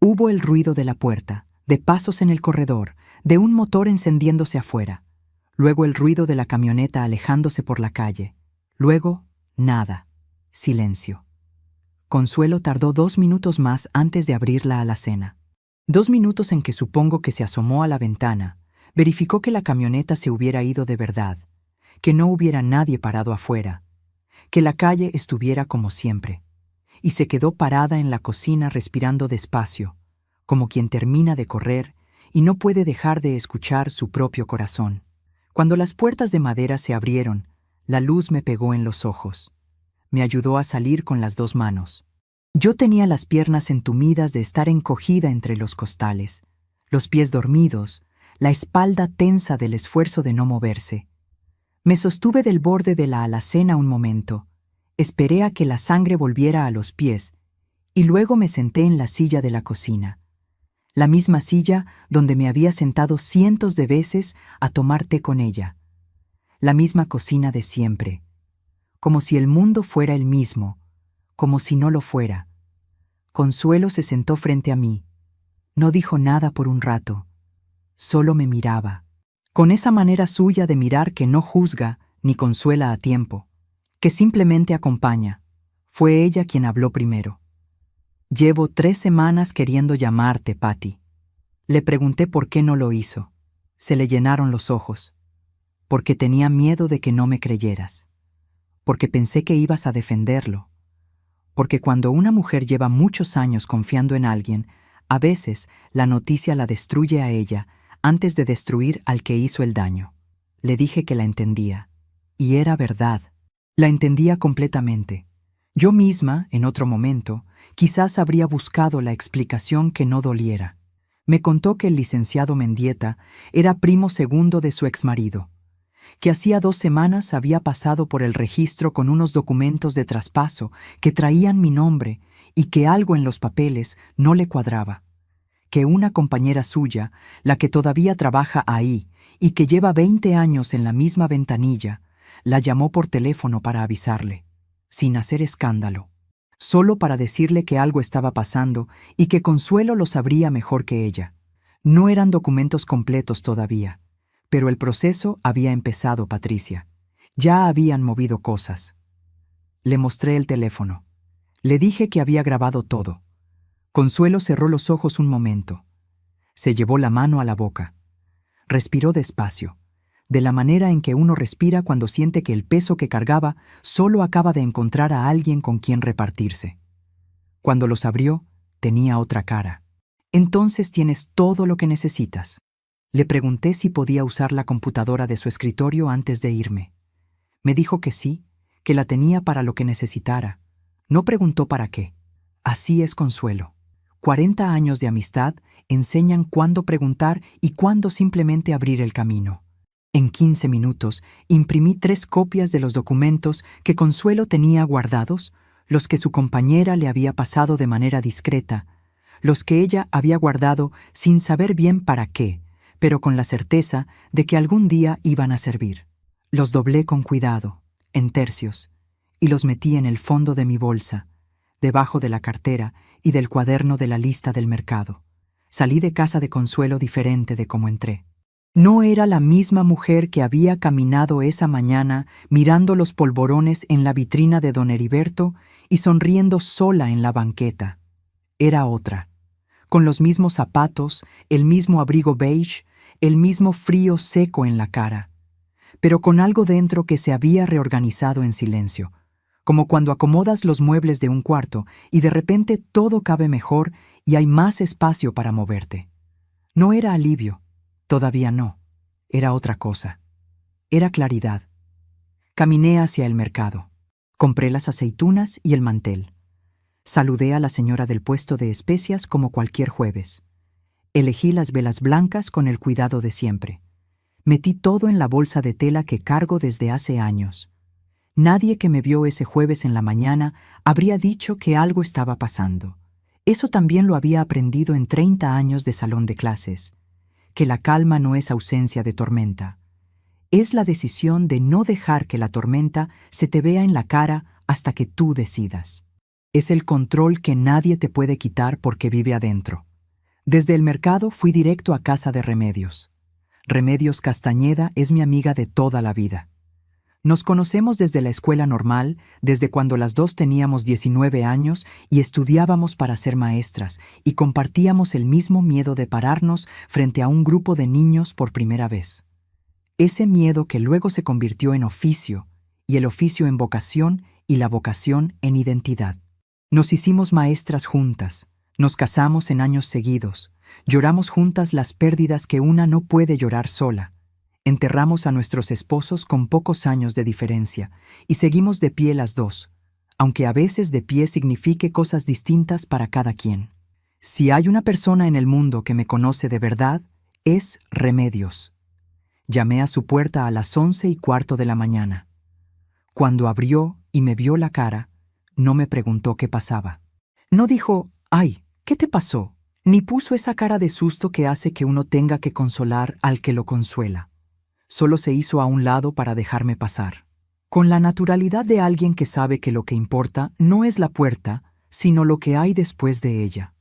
Hubo el ruido de la puerta, de pasos en el corredor, de un motor encendiéndose afuera. Luego el ruido de la camioneta alejándose por la calle. Luego, nada. Silencio. Consuelo tardó 2 minutos más antes de abrir la alacena. 2 minutos en que supongo que se asomó a la ventana, verificó que la camioneta se hubiera ido de verdad, que no hubiera nadie parado afuera, que la calle estuviera como siempre, y se quedó parada en la cocina respirando despacio, como quien termina de correr y no puede dejar de escuchar su propio corazón. Cuando las puertas de madera se abrieron, la luz me pegó en los ojos. Me ayudó a salir con las 2 manos. Yo tenía las piernas entumidas de estar encogida entre los costales, los pies dormidos, la espalda tensa del esfuerzo de no moverse. Me sostuve del borde de la alacena un momento, esperé a que la sangre volviera a los pies y luego me senté en la silla de la cocina, la misma silla donde me había sentado cientos de veces a tomar té con ella, la misma cocina de siempre, como si el mundo fuera el mismo, como si no lo fuera. Consuelo se sentó frente a mí. No dijo nada por un rato. Solo me miraba, con esa manera suya de mirar que no juzga ni consuela a tiempo, que simplemente acompaña. Fue ella quien habló primero. Llevo 3 semanas queriendo llamarte, Patty. Le pregunté por qué no lo hizo. Se le llenaron los ojos. Porque tenía miedo de que no me creyeras. Porque pensé que ibas a defenderlo. Porque cuando una mujer lleva muchos años confiando en alguien, a veces la noticia la destruye a ella antes de destruir al que hizo el daño. Le dije que la entendía. Y era verdad. La entendía completamente. Yo misma, en otro momento, quizás habría buscado la explicación que no doliera. Me contó que el licenciado Mendieta era primo segundo de su exmarido, que hacía 2 semanas había pasado por el registro con unos documentos de traspaso que traían mi nombre y que algo en los papeles no le cuadraba, que una compañera suya, la que todavía trabaja ahí y que lleva 20 años en la misma ventanilla, la llamó por teléfono para avisarle. sin hacer escándalo, solo para decirle que algo estaba pasando y que Consuelo lo sabría mejor que ella. No eran documentos completos todavía, pero el proceso había empezado, Patricia. Ya habían movido cosas. Le mostré el teléfono. Le dije que había grabado todo. Consuelo cerró los ojos un momento. Se llevó la mano a la boca. Respiró despacio, de la manera en que uno respira cuando siente que el peso que cargaba solo acaba de encontrar a alguien con quien repartirse. Cuando los abrió, tenía otra cara. Entonces tienes todo lo que necesitas. Le pregunté si podía usar la computadora de su escritorio antes de irme. Me dijo que sí, que la tenía para lo que necesitara. No preguntó para qué. Así es Consuelo. 40 años de amistad enseñan cuándo preguntar y cuándo simplemente abrir el camino. En 15 minutos imprimí 3 copias de los documentos que Consuelo tenía guardados, los que su compañera le había pasado de manera discreta, los que ella había guardado sin saber bien para qué, pero con la certeza de que algún día iban a servir. Los doblé con cuidado, en tercios, y los metí en el fondo de mi bolsa, debajo de la cartera y del cuaderno de la lista del mercado. Salí de casa de Consuelo diferente de como entré. No era la misma mujer que había caminado esa mañana mirando los polvorones en la vitrina de don Heriberto y sonriendo sola en la banqueta. Era otra, con los mismos zapatos, el mismo abrigo beige, el mismo frío seco en la cara, pero con algo dentro que se había reorganizado en silencio, como cuando acomodas los muebles de un cuarto y de repente todo cabe mejor y hay más espacio para moverte. No era alivio, todavía no, era otra cosa. Era claridad. Caminé hacia el mercado. Compré las aceitunas y el mantel. Saludé a la señora del puesto de especias como cualquier jueves. Elegí las velas blancas con el cuidado de siempre. Metí todo en la bolsa de tela que cargo desde hace años. Nadie que me vio ese jueves en la mañana habría dicho que algo estaba pasando. Eso también lo había aprendido en 30 años de salón de clases, que la calma no es ausencia de tormenta. Es la decisión de no dejar que la tormenta se te vea en la cara hasta que tú decidas. Es el control que nadie te puede quitar porque vive adentro. Desde el mercado fui directo a casa de Remedios. Remedios Castañeda es mi amiga de toda la vida. Nos conocemos desde la escuela normal, desde cuando las dos teníamos 19 años y estudiábamos para ser maestras, y compartíamos el mismo miedo de pararnos frente a un grupo de niños por primera vez. Ese miedo que luego se convirtió en oficio, y el oficio en vocación, y la vocación en identidad. Nos hicimos maestras juntas, nos casamos en años seguidos, lloramos juntas las pérdidas que una no puede llorar sola. Enterramos a nuestros esposos con pocos años de diferencia y seguimos de pie las dos, aunque a veces de pie signifique cosas distintas para cada quien. Si hay una persona en el mundo que me conoce de verdad, es Remedios. Llamé a su puerta a las 11:15 de la mañana. Cuando abrió y me vio la cara, no me preguntó qué pasaba. No dijo, «Ay, ¿qué te pasó?», ni puso esa cara de susto que hace que uno tenga que consolar al que lo consuela. Solo se hizo a un lado para dejarme pasar. Con la naturalidad de alguien que sabe que lo que importa no es la puerta, sino lo que hay después de ella.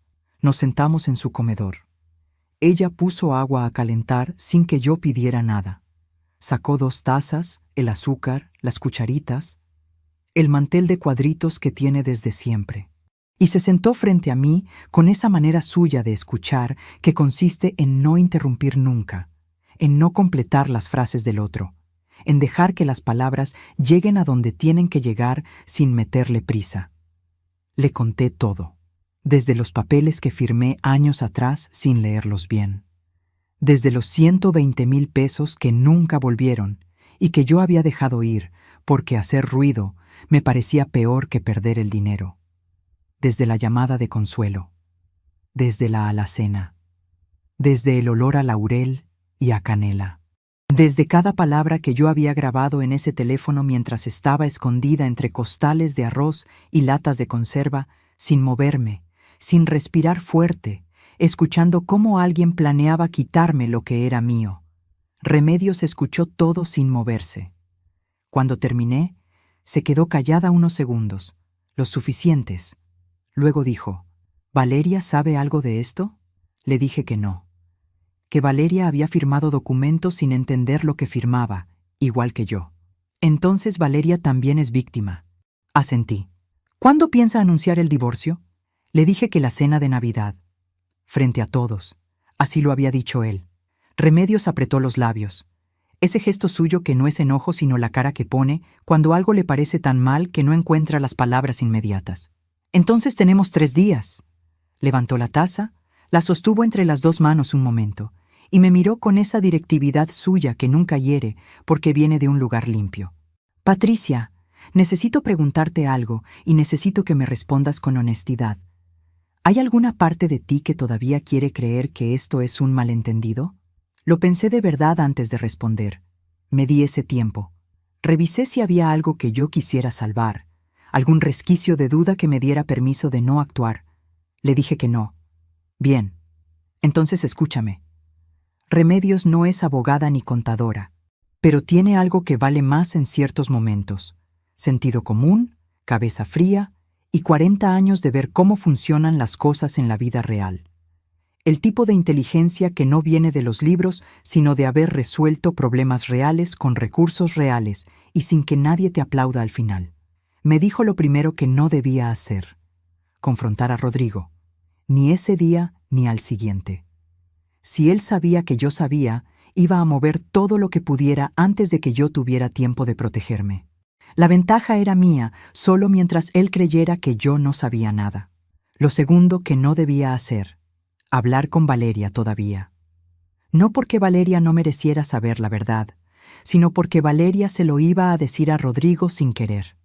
Nos sentamos en su comedor. Ella puso agua a calentar sin que yo pidiera nada. Sacó 2 tazas, el azúcar, las cucharitas, el mantel de cuadritos que tiene desde siempre. Y se sentó frente a mí con esa manera suya de escuchar que consiste en no interrumpir nunca, en no completar las frases del otro, en dejar que las palabras lleguen a donde tienen que llegar sin meterle prisa. Le conté todo, desde los papeles que firmé años atrás sin leerlos bien, desde los 120,000 pesos que nunca volvieron y que yo había dejado ir porque hacer ruido me parecía peor que perder el dinero, desde la llamada de Consuelo, desde la alacena, desde el olor a laurel y a canela. Desde cada palabra que yo había grabado en ese teléfono mientras estaba escondida entre costales de arroz y latas de conserva, sin moverme, sin respirar fuerte, escuchando cómo alguien planeaba quitarme lo que era mío. Remedios escuchó todo sin moverse. Cuando terminé, Se quedó callada unos segundos, los suficientes. Luego dijo, ¿Valeria sabe algo de esto? Le dije que no. Que Valeria había firmado documentos sin entender lo que firmaba, igual que yo. Entonces Valeria también es víctima. Asentí. ¿Cuándo piensa anunciar el divorcio? Le dije que la cena de Navidad. Frente a todos. Así lo había dicho él. Remedios apretó los labios. Ese gesto suyo que no es enojo sino la cara que pone cuando algo le parece tan mal que no encuentra las palabras inmediatas. Entonces tenemos 3 días. Levantó la taza, la sostuvo entre las 2 manos un momento, y me miró con esa directividad suya que nunca hiere porque viene de un lugar limpio. Patricia, necesito preguntarte algo y necesito que me respondas con honestidad. ¿Hay alguna parte de ti que todavía quiere creer que esto es un malentendido? Lo pensé de verdad antes de responder. Me di ese tiempo. Revisé si había algo que yo quisiera salvar, algún resquicio de duda que me diera permiso de no actuar. Le dije que no. Bien. Entonces escúchame. Remedios no es abogada ni contadora, pero tiene algo que vale más en ciertos momentos: sentido común, cabeza fría y 40 años de ver cómo funcionan las cosas en la vida real. El tipo de inteligencia que no viene de los libros, sino de haber resuelto problemas reales con recursos reales y sin que nadie te aplauda al final. Me dijo lo primero que no debía hacer: confrontar a Rodrigo, ni ese día ni al siguiente. Si él sabía que yo sabía, iba a mover todo lo que pudiera antes de que yo tuviera tiempo de protegerme. La ventaja era mía, solo mientras él creyera que yo no sabía nada. Lo segundo que no debía hacer: hablar con Valeria todavía. No porque Valeria no mereciera saber la verdad, sino porque Valeria se lo iba a decir a Rodrigo sin querer.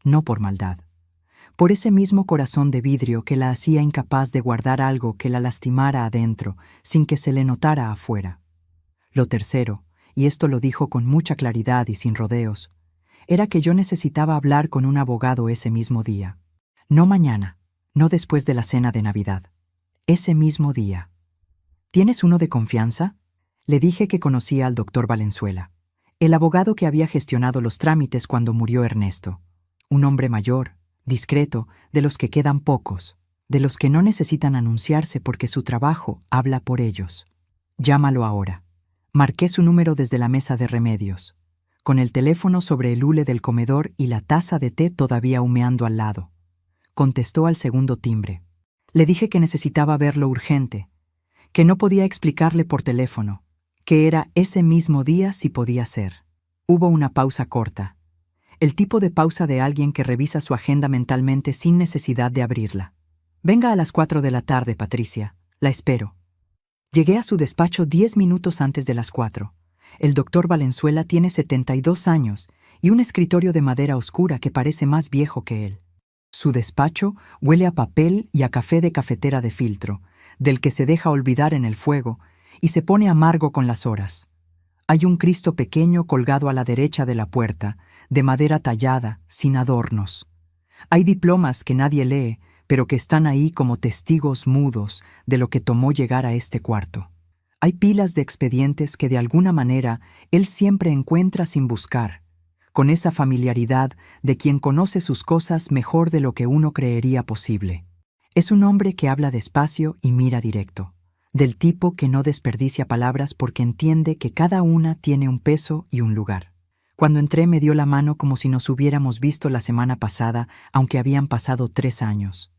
No por maldad. Por ese mismo corazón de vidrio que la hacía incapaz de guardar algo que la lastimara adentro, sin que se le notara afuera. Lo tercero, y esto lo dijo con mucha claridad y sin rodeos, era que yo necesitaba hablar con un abogado ese mismo día. No mañana, no después de la cena de Navidad. Ese mismo día. ¿Tienes uno de confianza? Le dije que conocía al doctor Valenzuela, el abogado que había gestionado los trámites cuando murió Ernesto. Un hombre mayor, discreto, de los que quedan pocos, de los que no necesitan anunciarse porque su trabajo habla por ellos. Llámalo ahora. Marqué su número desde la mesa de Remedios, con el teléfono sobre el hule del comedor y la taza de té todavía humeando al lado. Contestó al segundo timbre. Le dije que necesitaba verlo urgente, que no podía explicarle por teléfono, que era ese mismo día si podía ser. Hubo una pausa corta. El tipo de pausa de alguien que revisa su agenda mentalmente sin necesidad de abrirla. Venga a las 4 de la tarde, Patricia. La espero. Llegué a su despacho 10 minutos antes de las 4. El doctor Valenzuela tiene 72 años y un escritorio de madera oscura que parece más viejo que él. Su despacho huele a papel y a café de cafetera de filtro, del que se deja olvidar en el fuego y se pone amargo con las horas. Hay un Cristo pequeño colgado a la derecha de la puerta, de madera tallada, sin adornos. Hay diplomas que nadie lee, pero que están ahí como testigos mudos de lo que tomó llegar a este cuarto. Hay pilas de expedientes que de alguna manera él siempre encuentra sin buscar, con esa familiaridad de quien conoce sus cosas mejor de lo que uno creería posible. Es un hombre que habla despacio y mira directo, del tipo que no desperdicia palabras porque entiende que cada una tiene un peso y un lugar. Cuando entré me dio la mano como si nos hubiéramos visto la semana pasada, aunque habían pasado 3 años.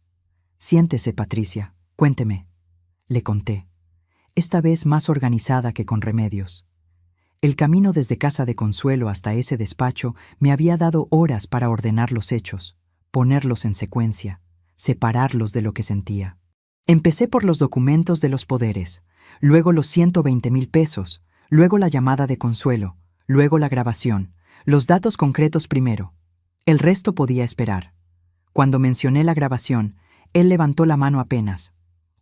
Siéntese, Patricia, cuénteme. Le conté, esta vez más organizada que con Remedios. El camino desde casa de Consuelo hasta ese despacho me había dado horas para ordenar los hechos, ponerlos en secuencia, separarlos de lo que sentía. Empecé por los documentos de los poderes, luego los 120,000 pesos, luego la llamada de Consuelo, luego la grabación, los datos concretos primero. El resto podía esperar. Cuando mencioné la grabación, él levantó la mano apenas.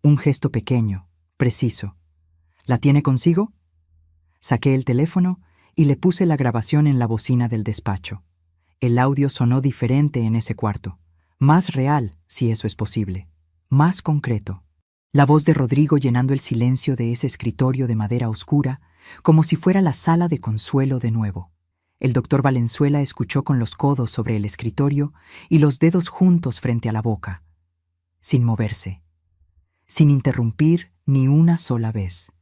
Un gesto pequeño, preciso. ¿La tiene consigo? Saqué el teléfono y le puse la grabación en la bocina del despacho. El audio sonó diferente en ese cuarto. Más real, si eso es posible. Más concreto. La voz de Rodrigo llenando el silencio de ese escritorio de madera oscura, como si fuera la sala de Consuelo de nuevo. El doctor Valenzuela escuchó con los codos sobre el escritorio y los dedos juntos frente a la boca, sin moverse, sin interrumpir ni una sola vez.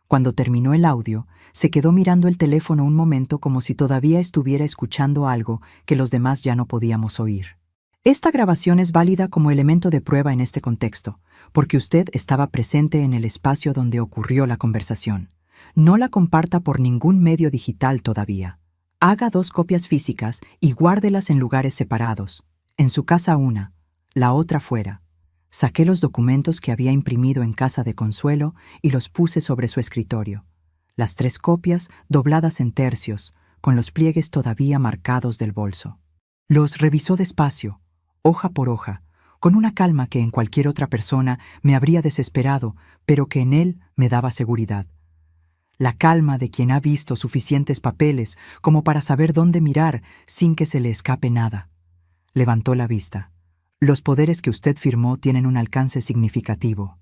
Cuando terminó el audio, se quedó mirando el teléfono un momento como si todavía estuviera escuchando algo que los demás ya no podíamos oír. Esta grabación es válida como elemento de prueba en este contexto, porque usted estaba presente en el espacio donde ocurrió la conversación. No la comparta por ningún medio digital todavía. Haga 2 copias físicas y guárdelas en lugares separados. En su casa una, la otra fuera. Saqué los documentos que había imprimido en casa de Consuelo y los puse sobre su escritorio. Las 3 copias dobladas en tercios, con los pliegues todavía marcados del bolso. Los revisó despacio, hoja por hoja, con una calma que en cualquier otra persona me habría desesperado, pero que en él me daba seguridad. La calma de quien ha visto suficientes papeles como para saber dónde mirar sin que se le escape nada. Levantó la vista. Los poderes que usted firmó tienen un alcance significativo.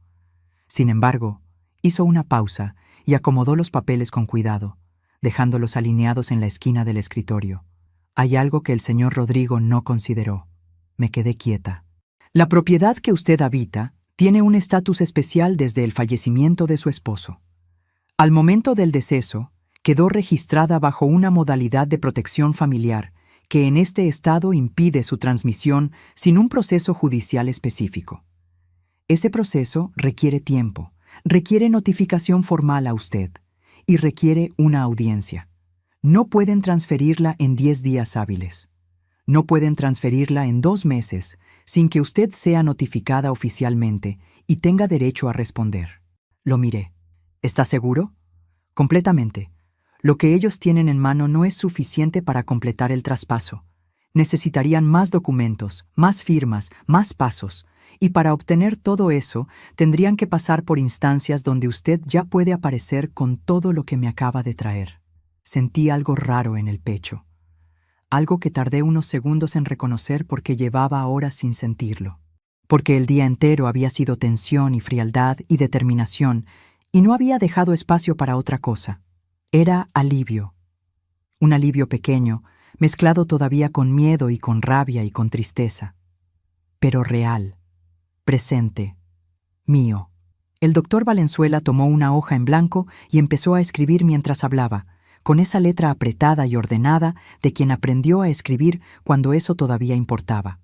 Sin embargo, hizo una pausa y acomodó los papeles con cuidado, dejándolos alineados en la esquina del escritorio. Hay algo que el señor Rodrigo no consideró. Me quedé quieta. La propiedad que usted habita tiene un estatus especial desde el fallecimiento de su esposo. Al momento del deceso, quedó registrada bajo una modalidad de protección familiar que en este estado impide su transmisión sin un proceso judicial específico. Ese proceso requiere tiempo, requiere notificación formal a usted y requiere una audiencia. No pueden transferirla en 10 días hábiles. No pueden transferirla en 2 meses sin que usted sea notificada oficialmente y tenga derecho a responder. Lo miré. ¿Está seguro? Completamente. Lo que ellos tienen en mano no es suficiente para completar el traspaso. Necesitarían más documentos, más firmas, más pasos, y para obtener todo eso tendrían que pasar por instancias donde usted ya puede aparecer con todo lo que me acaba de traer. Sentí algo raro en el pecho. Algo que tardé unos segundos en reconocer porque llevaba horas sin sentirlo. Porque el día entero había sido tensión y frialdad y determinación, y no había dejado espacio para otra cosa. Era alivio. Un alivio pequeño, mezclado todavía con miedo y con rabia y con tristeza. Pero real, presente, mío. El doctor Valenzuela tomó una hoja en blanco y empezó a escribir mientras hablaba, con esa letra apretada y ordenada de quien aprendió a escribir cuando eso todavía importaba.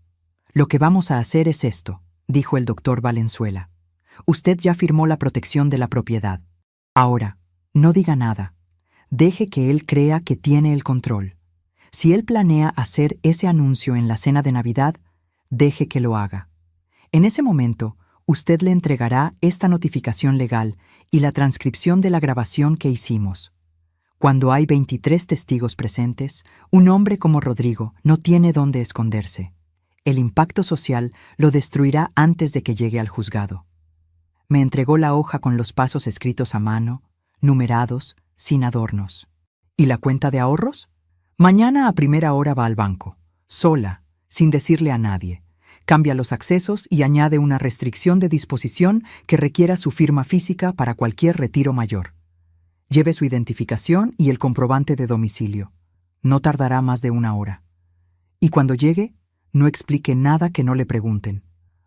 Lo que vamos a hacer es esto, dijo el doctor Valenzuela. Usted ya firmó la protección de la propiedad. Ahora, no diga nada. Deje que él crea que tiene el control. Si él planea hacer ese anuncio en la cena de Navidad, deje que lo haga. En ese momento, usted le entregará esta notificación legal y la transcripción de la grabación que hicimos. Cuando hay 23 testigos presentes, un hombre como Rodrigo no tiene dónde esconderse. El impacto social lo destruirá antes de que llegue al juzgado. Me entregó la hoja con los pasos escritos a mano, numerados, sin adornos. ¿Y la cuenta de ahorros? Mañana a primera hora va al banco, sola, sin decirle a nadie. Cambia los accesos y añade una restricción de disposición que requiera su firma física para cualquier retiro mayor. Lleve su identificación y el comprobante de domicilio. No tardará más de 1 hora. Y cuando llegue, no explique nada que no le pregunten.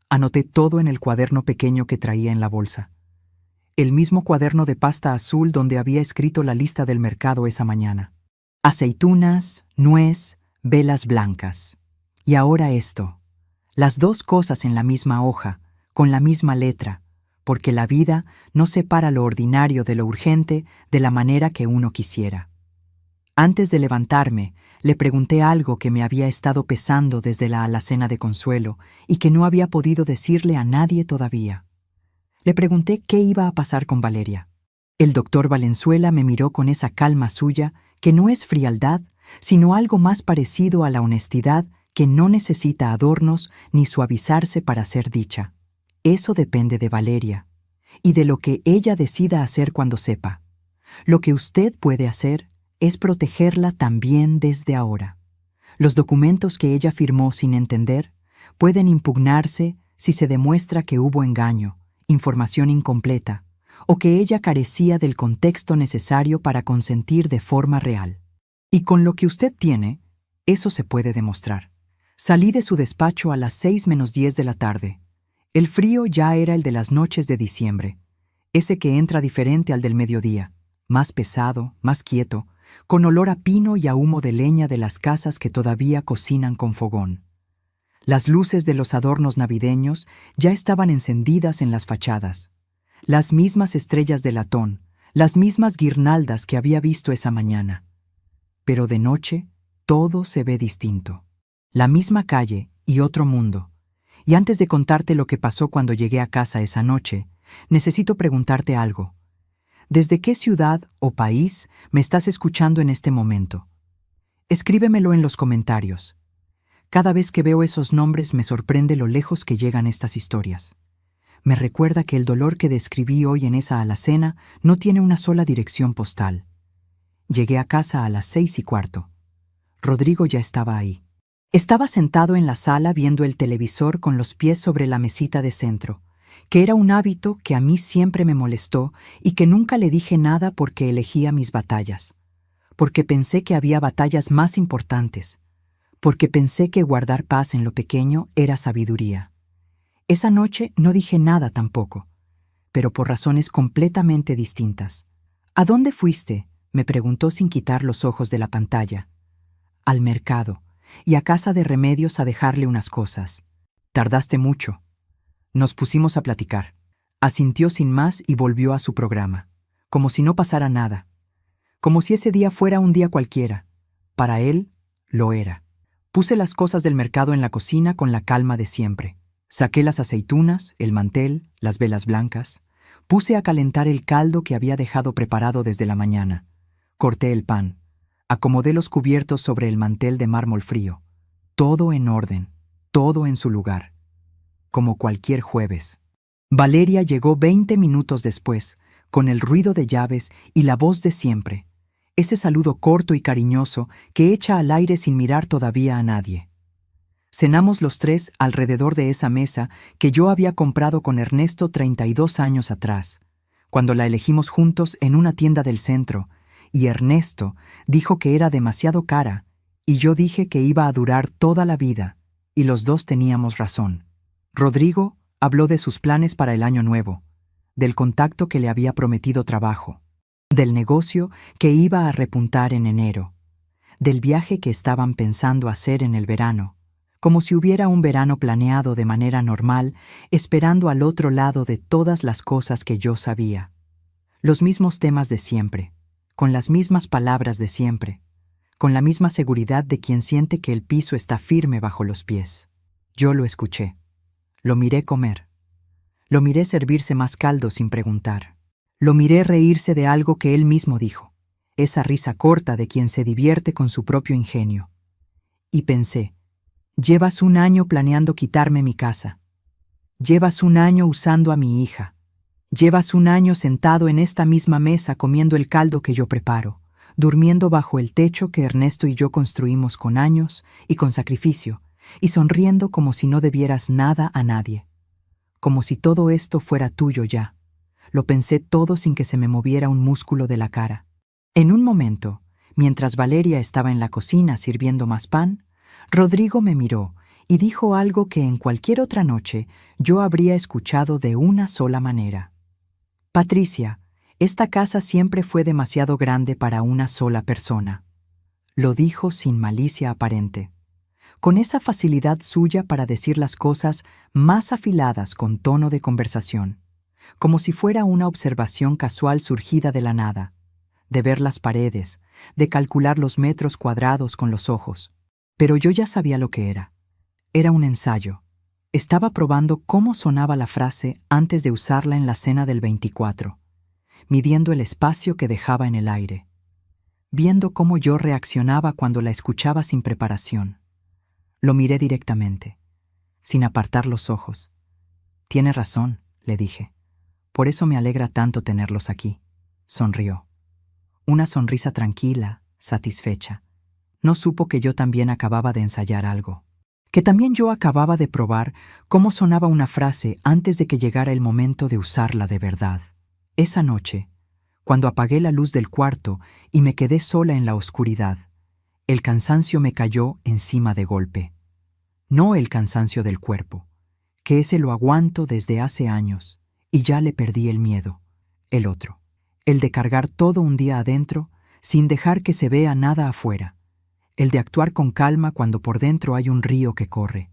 Anoté todo en el cuaderno pequeño que traía en la bolsa. El mismo cuaderno de pasta azul donde había escrito la lista del mercado esa mañana. Aceitunas, nuez, velas blancas. Y ahora esto. Las 2 cosas en la misma hoja, con la misma letra, porque la vida no separa lo ordinario de lo urgente de la manera que uno quisiera. Antes de levantarme, le pregunté algo que me había estado pesando desde la alacena de Consuelo y que no había podido decirle a nadie todavía. Le pregunté qué iba a pasar con Valeria. El doctor Valenzuela me miró con esa calma suya que no es frialdad, sino algo más parecido a la honestidad que no necesita adornos ni suavizarse para ser dicha. Eso depende de Valeria y de lo que ella decida hacer cuando sepa. Lo que usted puede hacer es protegerla también desde ahora. Los documentos que ella firmó sin entender pueden impugnarse si se demuestra que hubo engaño, información incompleta, o que ella carecía del contexto necesario para consentir de forma real. Y con lo que usted tiene, eso se puede demostrar. Salí de su despacho a las 6:10 de la tarde. El frío ya era el de las noches de diciembre, ese que entra diferente al del mediodía, más pesado, más quieto, con olor a pino y a humo de leña de las casas que todavía cocinan con fogón. Las luces de los adornos navideños ya estaban encendidas en las fachadas. Las mismas estrellas de latón, las mismas guirnaldas que había visto esa mañana. Pero de noche, todo se ve distinto. La misma calle y otro mundo. Y antes de contarte lo que pasó cuando llegué a casa esa noche, necesito preguntarte algo. ¿Desde qué ciudad o país me estás escuchando en este momento? Escríbemelo en los comentarios. Cada vez que veo esos nombres me sorprende lo lejos que llegan estas historias. Me recuerda que el dolor que describí hoy en esa alacena no tiene una sola dirección postal. Llegué a casa a las 6:15. Rodrigo ya estaba ahí. Estaba sentado en la sala viendo el televisor con los pies sobre la mesita de centro, que era un hábito que a mí siempre me molestó y que nunca le dije nada porque elegía mis batallas, porque pensé que había batallas más importantes, porque pensé que guardar paz en lo pequeño era sabiduría. Esa noche no dije nada tampoco, pero por razones completamente distintas. ¿A dónde fuiste?, me preguntó sin quitar los ojos de la pantalla. Al mercado, y a casa de Remedios a dejarle unas cosas. Tardaste mucho. Nos pusimos a platicar. Asintió sin más y volvió a su programa, como si no pasara nada, como si ese día fuera un día cualquiera. Para él, lo era. Puse las cosas del mercado en la cocina con la calma de siempre. Saqué las aceitunas, el mantel, las velas blancas. Puse a calentar el caldo que había dejado preparado desde la mañana. Corté el pan. Acomodé los cubiertos sobre el mantel de mármol frío. Todo en orden, todo en su lugar. Como cualquier jueves. Valeria llegó 20 minutos después, con el ruido de llaves y la voz de siempre. Ese saludo corto y cariñoso que echa al aire sin mirar todavía a nadie. Cenamos los tres alrededor de esa mesa que yo había comprado con Ernesto 32 años atrás, cuando la elegimos juntos en una tienda del centro, y Ernesto dijo que era demasiado cara, y yo dije que iba a durar toda la vida, y los dos teníamos razón. Rodrigo habló de sus planes para el año nuevo, del contacto que le había prometido trabajo, del negocio que iba a repuntar en enero, del viaje que estaban pensando hacer en el verano, como si hubiera un verano planeado de manera normal, esperando al otro lado de todas las cosas que yo sabía. Los mismos temas de siempre, con las mismas palabras de siempre, con la misma seguridad de quien siente que el piso está firme bajo los pies. Yo lo escuché. Lo miré comer. Lo miré servirse más caldo sin preguntar. Lo miré reírse de algo que él mismo dijo, esa risa corta de quien se divierte con su propio ingenio. Y pensé, llevas un año planeando quitarme mi casa. Llevas un año usando a mi hija. Llevas un año sentado en esta misma mesa comiendo el caldo que yo preparo, durmiendo bajo el techo que Ernesto y yo construimos con años y con sacrificio, y sonriendo como si no debieras nada a nadie. Como si todo esto fuera tuyo ya. Lo pensé todo sin que se me moviera un músculo de la cara. En un momento, mientras Valeria estaba en la cocina sirviendo más pan, Rodrigo me miró y dijo algo que en cualquier otra noche yo habría escuchado de una sola manera. Patricia, esta casa siempre fue demasiado grande para una sola persona. Lo dijo sin malicia aparente, con esa facilidad suya para decir las cosas más afiladas con tono de conversación, como si fuera una observación casual surgida de la nada, de ver las paredes, de calcular los metros cuadrados con los ojos. Pero yo ya sabía lo que era. Era un ensayo. Estaba probando cómo sonaba la frase antes de usarla en la cena del 24, midiendo el espacio que dejaba en el aire, viendo cómo yo reaccionaba cuando la escuchaba sin preparación. Lo miré directamente, sin apartar los ojos. Tiene razón, le dije. Por eso me alegra tanto tenerlos aquí. Sonrió. Una sonrisa tranquila, satisfecha. No supo que yo también acababa de ensayar algo. Que también yo acababa de probar cómo sonaba una frase antes de que llegara el momento de usarla de verdad. Esa noche, cuando apagué la luz del cuarto y me quedé sola en la oscuridad, El cansancio me cayó encima de golpe. No el cansancio del cuerpo, que ese lo aguanto desde hace años, y ya le perdí el miedo. El otro, el de cargar todo un día adentro, sin dejar que se vea nada afuera. El de actuar con calma cuando por dentro hay un río que corre.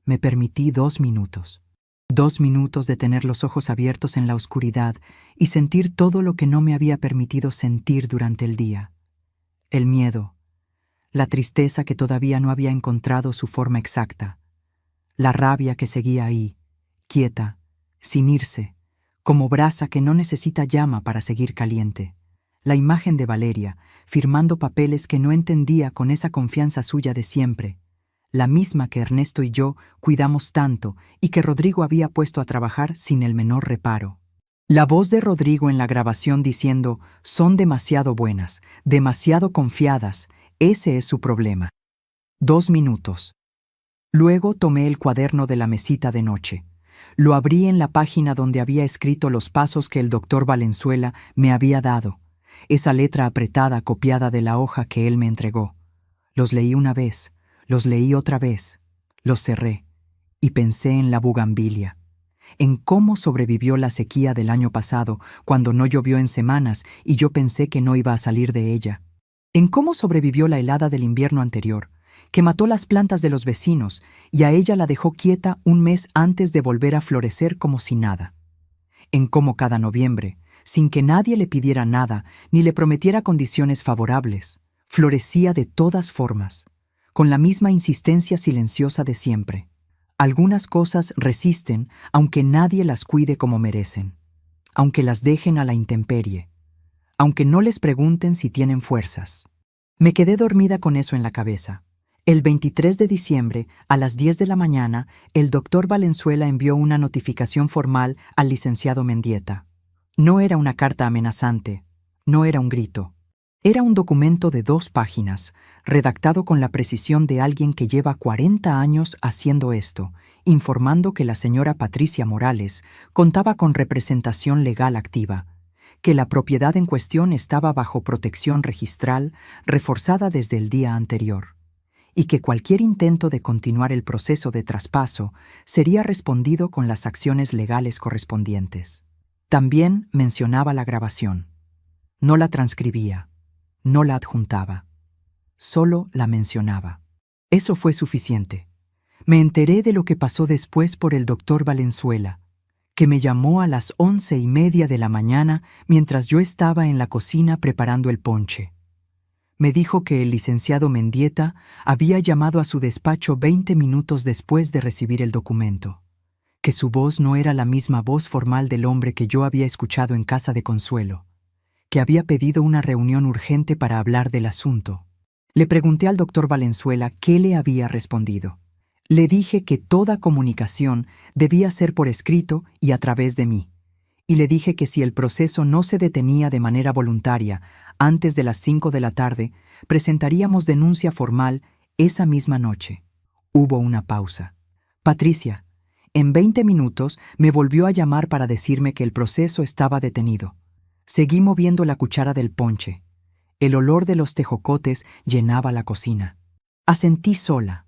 Me permití 2 minutos. 2 minutos de tener los ojos abiertos en la oscuridad y sentir todo lo que no me había permitido sentir durante el día. El miedo, la tristeza que todavía no había encontrado su forma exacta, la rabia que seguía ahí, quieta, sin irse, como brasa que no necesita llama para seguir caliente. La imagen de Valeria, firmando papeles que no entendía con esa confianza suya de siempre, la misma que Ernesto y yo cuidamos tanto y que Rodrigo había puesto a trabajar sin el menor reparo. La voz de Rodrigo en la grabación diciendo, son demasiado buenas, demasiado confiadas, ese es su problema. 2 minutos. Luego tomé el cuaderno de la mesita de noche. Lo abrí en la página donde había escrito los pasos que el doctor Valenzuela me había dado, esa letra apretada copiada de la hoja que él me entregó. Los leí una vez, los leí otra vez, los cerré y pensé en la bugambilia, en cómo sobrevivió la sequía del año pasado cuando no llovió en semanas y yo pensé que no iba a salir de ella, en cómo sobrevivió la helada del invierno anterior, que mató las plantas de los vecinos y a ella la dejó quieta un mes antes de volver a florecer como si nada, en cómo cada noviembre, sin que nadie le pidiera nada ni le prometiera condiciones favorables, florecía de todas formas, con la misma insistencia silenciosa de siempre. Algunas cosas resisten aunque nadie las cuide como merecen, aunque las dejen a la intemperie, aunque no les pregunten si tienen fuerzas. Me quedé dormida con eso en la cabeza. El 23 de diciembre, a las 10 de la mañana, el doctor Valenzuela envió una notificación formal al licenciado Mendieta. No era una carta amenazante, no era un grito. Era un documento de 2 páginas, redactado con la precisión de alguien que lleva 40 años haciendo esto, informando que la señora Patricia Morales contaba con representación legal activa, que la propiedad en cuestión estaba bajo protección registral reforzada desde el día anterior, y que cualquier intento de continuar el proceso de traspaso sería respondido con las acciones legales correspondientes. También mencionaba la grabación. No la transcribía, no la adjuntaba, solo la mencionaba. Eso fue suficiente. Me enteré de lo que pasó después por el doctor Valenzuela, que me llamó a las 11:30 de la mañana mientras yo estaba en la cocina preparando el ponche. Me dijo que el licenciado Mendieta había llamado a su despacho 20 minutos después de recibir el documento, que su voz no era la misma voz formal del hombre que yo había escuchado en casa de Consuelo, que había pedido una reunión urgente para hablar del asunto. Le pregunté al doctor Valenzuela qué le había respondido. Le dije que toda comunicación debía ser por escrito y a través de mí, y le dije que si el proceso no se detenía de manera voluntaria antes de las 5 de la tarde, presentaríamos denuncia formal esa misma noche. Hubo una pausa. Patricia, en 20 minutos, me volvió a llamar para decirme que el proceso estaba detenido. Seguí moviendo la cuchara del ponche. El olor de los tejocotes llenaba la cocina. Asentí sola,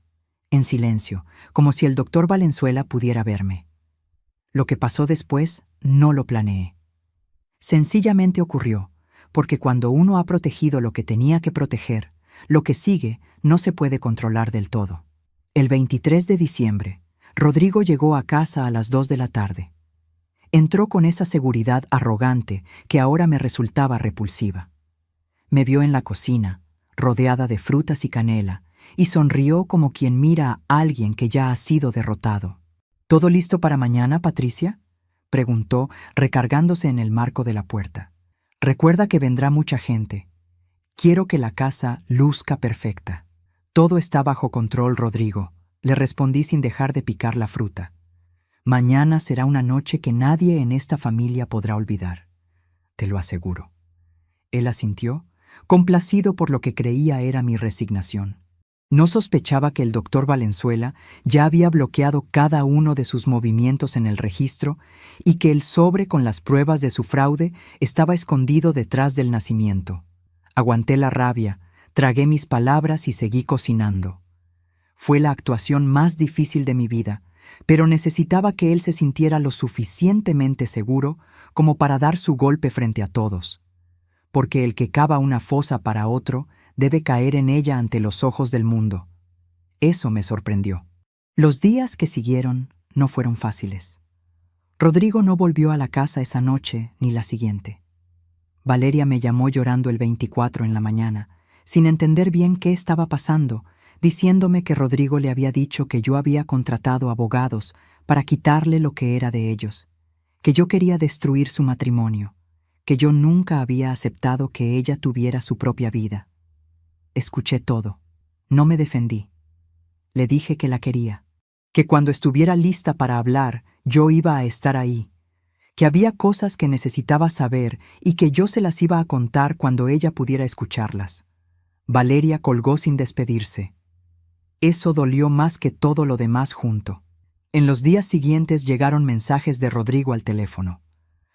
en silencio, como si el doctor Valenzuela pudiera verme. Lo que pasó después no lo planeé. Sencillamente ocurrió, porque cuando uno ha protegido lo que tenía que proteger, lo que sigue no se puede controlar del todo. El 23 de diciembre, Rodrigo llegó a casa a las 2 de la tarde. Entró con esa seguridad arrogante que ahora me resultaba repulsiva. Me vio en la cocina, rodeada de frutas y canela, y sonrió como quien mira a alguien que ya ha sido derrotado. ¿Todo listo para mañana, Patricia?, preguntó, recargándose en el marco de la puerta. Recuerda que vendrá mucha gente. Quiero que la casa luzca perfecta. Todo está bajo control, Rodrigo, le respondí sin dejar de picar la fruta. Mañana será una noche que nadie en esta familia podrá olvidar. Te lo aseguro. Él asintió, complacido por lo que creía era mi resignación. No sospechaba que el doctor Valenzuela ya había bloqueado cada uno de sus movimientos en el registro y que el sobre con las pruebas de su fraude estaba escondido detrás del nacimiento. Aguanté la rabia, Tragué mis palabras y seguí cocinando. Fue la actuación más difícil de mi vida, pero necesitaba que él se sintiera lo suficientemente seguro como para dar su golpe frente a todos. Porque el que cava una fosa para otro debe caer en ella ante los ojos del mundo. Eso me sorprendió. Los días que siguieron no fueron fáciles. Rodrigo no volvió a la casa esa noche ni la siguiente. Valeria me llamó llorando el 24 en la mañana, sin entender bien qué estaba pasando, diciéndome que Rodrigo le había dicho que yo había contratado abogados para quitarle lo que era de ellos, que yo quería destruir su matrimonio, que yo nunca había aceptado que ella tuviera su propia vida. Escuché todo. No me defendí. Le dije que la quería, que cuando estuviera lista para hablar, yo iba a estar ahí, que había cosas que necesitaba saber y que yo se las iba a contar cuando ella pudiera escucharlas. Valeria colgó sin despedirse. Eso dolió más que todo lo demás junto. En los días siguientes llegaron mensajes de Rodrigo al teléfono.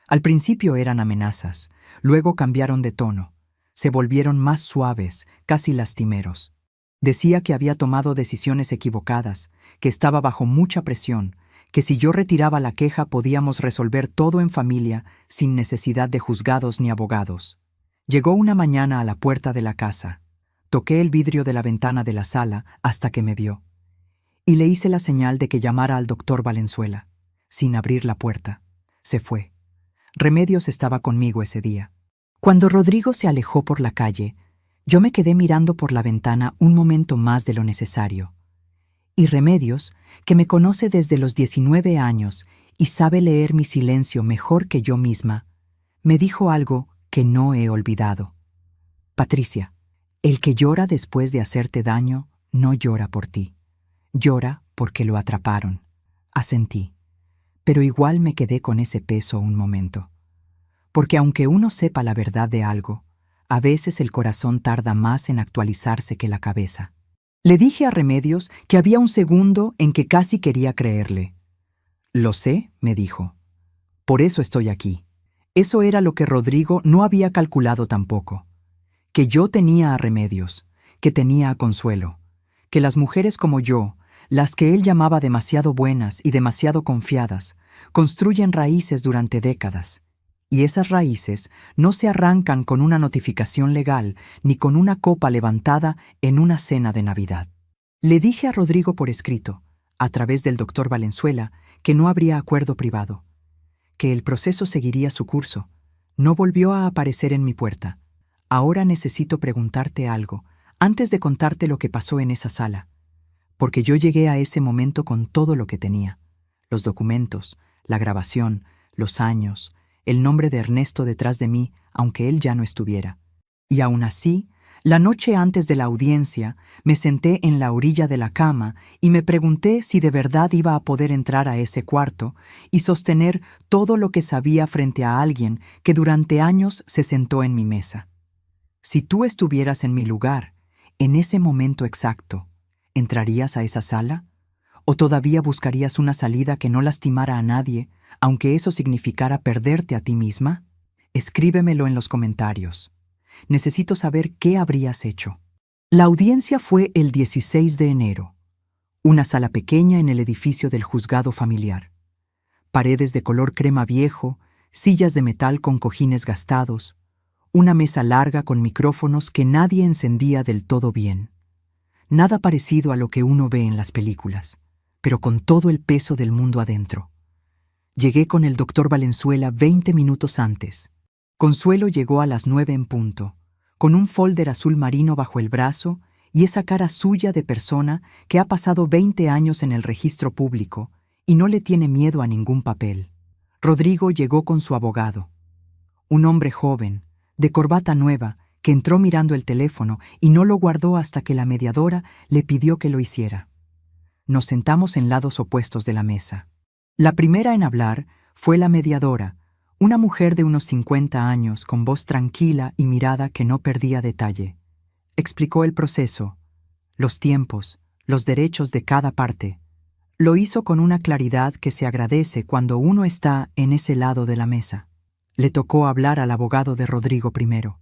Al principio eran amenazas, luego cambiaron de tono. Se volvieron más suaves, casi lastimeros. Decía que había tomado decisiones equivocadas, que estaba bajo mucha presión, que si yo retiraba la queja podíamos resolver todo en familia sin necesidad de juzgados ni abogados. Llegó una mañana a la puerta de la casa. Toqué el vidrio de la ventana de la sala hasta que me vio. Y le hice la señal de que llamara al doctor Valenzuela. Sin abrir la puerta. Se fue. Remedios estaba conmigo ese día. Cuando Rodrigo se alejó por la calle, yo me quedé mirando por la ventana un momento más de lo necesario. Y Remedios, que me conoce desde los 19 años y sabe leer mi silencio mejor que yo misma, me dijo algo que no he olvidado. Patricia, el que llora después de hacerte daño no llora por ti. Llora porque lo atraparon. Asentí. Pero igual me quedé con ese peso un momento. Porque aunque uno sepa la verdad de algo, a veces el corazón tarda más en actualizarse que la cabeza. Le dije a Remedios que había un segundo en que casi quería creerle. Lo sé, me dijo. Por eso estoy aquí. Eso era lo que Rodrigo no había calculado tampoco. Que yo tenía a Remedios, que tenía a Consuelo, que las mujeres como yo, las que él llamaba demasiado buenas y demasiado confiadas, construyen raíces durante décadas. Y esas raíces no se arrancan con una notificación legal ni con una copa levantada en una cena de Navidad. Le dije a Rodrigo por escrito, a través del doctor Valenzuela, que no habría acuerdo privado, que el proceso seguiría su curso. No volvió a aparecer en mi puerta. Ahora necesito preguntarte algo, antes de contarte lo que pasó en esa sala, porque yo llegué a ese momento con todo lo que tenía. Los documentos, la grabación, los años, el nombre de Ernesto detrás de mí, aunque él ya no estuviera. Y aún así, la noche antes de la audiencia, me senté en la orilla de la cama y me pregunté si de verdad iba a poder entrar a ese cuarto y sostener todo lo que sabía frente a alguien que durante años se sentó en mi mesa. Si tú estuvieras en mi lugar, en ese momento exacto, ¿entrarías a esa sala? ¿O todavía buscarías una salida que no lastimara a nadie, aunque eso significara perderte a ti misma? Escríbemelo en los comentarios. Necesito saber qué habrías hecho. La audiencia fue el 16 de enero. Una sala pequeña en el edificio del juzgado familiar. Paredes de color crema viejo, sillas de metal con cojines gastados, una mesa larga con micrófonos que nadie encendía del todo bien. Nada parecido a lo que uno ve en las películas, pero con todo el peso del mundo adentro. Llegué con el doctor Valenzuela 20 minutos antes. Consuelo llegó a las 9 en punto, con un folder azul marino bajo el brazo y esa cara suya de persona que ha pasado 20 años en el registro público y no le tiene miedo a ningún papel. Rodrigo llegó con su abogado. Un hombre joven, de corbata nueva, que entró mirando el teléfono y no lo guardó hasta que la mediadora le pidió que lo hiciera. Nos sentamos en lados opuestos de la mesa. La primera en hablar fue la mediadora, una mujer de unos 50 años con voz tranquila y mirada que no perdía detalle. Explicó el proceso, los tiempos, los derechos de cada parte. Lo hizo con una claridad que se agradece cuando uno está en ese lado de la mesa. Le tocó hablar al abogado de Rodrigo primero.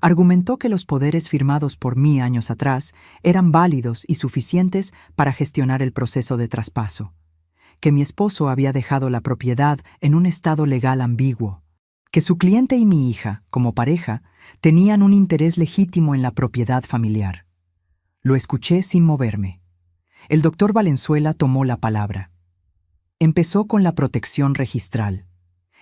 Argumentó que los poderes firmados por mí años atrás eran válidos y suficientes para gestionar el proceso de traspaso, que mi esposo había dejado la propiedad en un estado legal ambiguo, que su cliente y mi hija, como pareja, tenían un interés legítimo en la propiedad familiar. Lo escuché sin moverme. El doctor Valenzuela tomó la palabra. Empezó con la protección registral.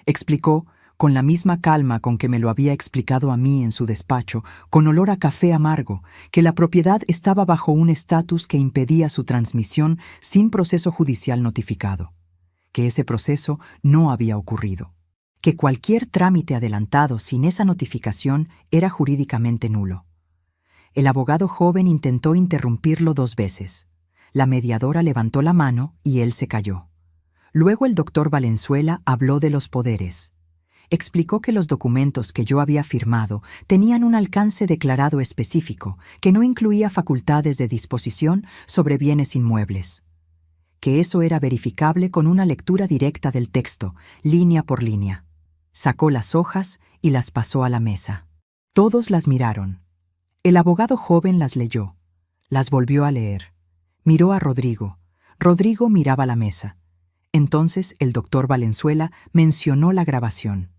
Explicó, con la misma calma con que me lo había explicado a mí en su despacho, con olor a café amargo, que la propiedad estaba bajo un estatus que impedía su transmisión sin proceso judicial notificado, que ese proceso no había ocurrido, que cualquier trámite adelantado sin esa notificación era jurídicamente nulo. El abogado joven intentó interrumpirlo 2 veces. La mediadora levantó la mano y él se calló. Luego el doctor Valenzuela habló de los poderes. Explicó que los documentos que yo había firmado tenían un alcance declarado específico, que no incluía facultades de disposición sobre bienes inmuebles, que eso era verificable con una lectura directa del texto, línea por línea. Sacó las hojas y las pasó a la mesa. Todos las miraron. El abogado joven las leyó, las volvió a leer. Miró a Rodrigo. Rodrigo miraba la mesa. Entonces el doctor Valenzuela mencionó la grabación.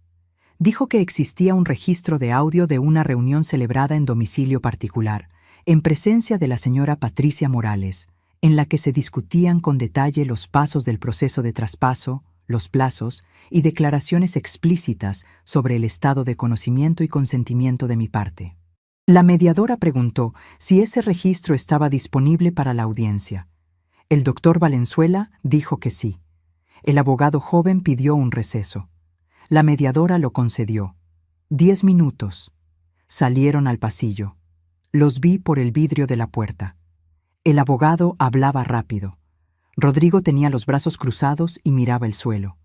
Dijo que existía un registro de audio de una reunión celebrada en domicilio particular, en presencia de la señora Patricia Morales, en la que se discutían con detalle los pasos del proceso de traspaso, los plazos y declaraciones explícitas sobre el estado de conocimiento y consentimiento de mi parte. La mediadora preguntó si ese registro estaba disponible para la audiencia. El doctor Valenzuela dijo que sí. El abogado joven pidió un receso. La mediadora lo concedió. 10 minutos. Salieron al pasillo. Los vi por el vidrio de la puerta. El abogado hablaba rápido. Rodrigo tenía los brazos cruzados y miraba el suelo.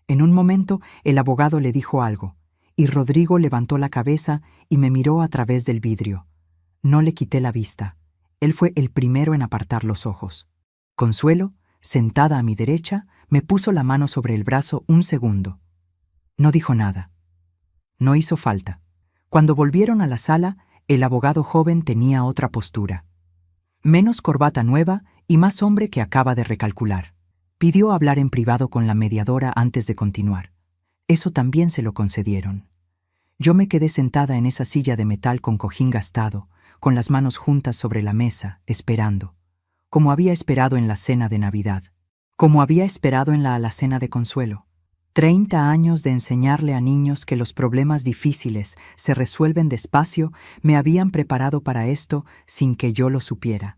En un momento el abogado le dijo algo, y Rodrigo levantó la cabeza y me miró a través del vidrio. No le quité la vista. Él fue el primero en apartar los ojos. Consuelo, sentada a mi derecha, me puso la mano sobre el brazo un segundo. No dijo nada. No hizo falta. Cuando volvieron a la sala, el abogado joven tenía otra postura. Menos corbata nueva y más hombre que acaba de recalcular. Pidió hablar en privado con la mediadora antes de continuar. Eso también se lo concedieron. Yo me quedé sentada en esa silla de metal con cojín gastado, con las manos juntas sobre la mesa, esperando, como había esperado en la cena de Navidad, como había esperado en la alacena de Consuelo. 30 años de enseñarle a niños que los problemas difíciles se resuelven despacio me habían preparado para esto sin que yo lo supiera.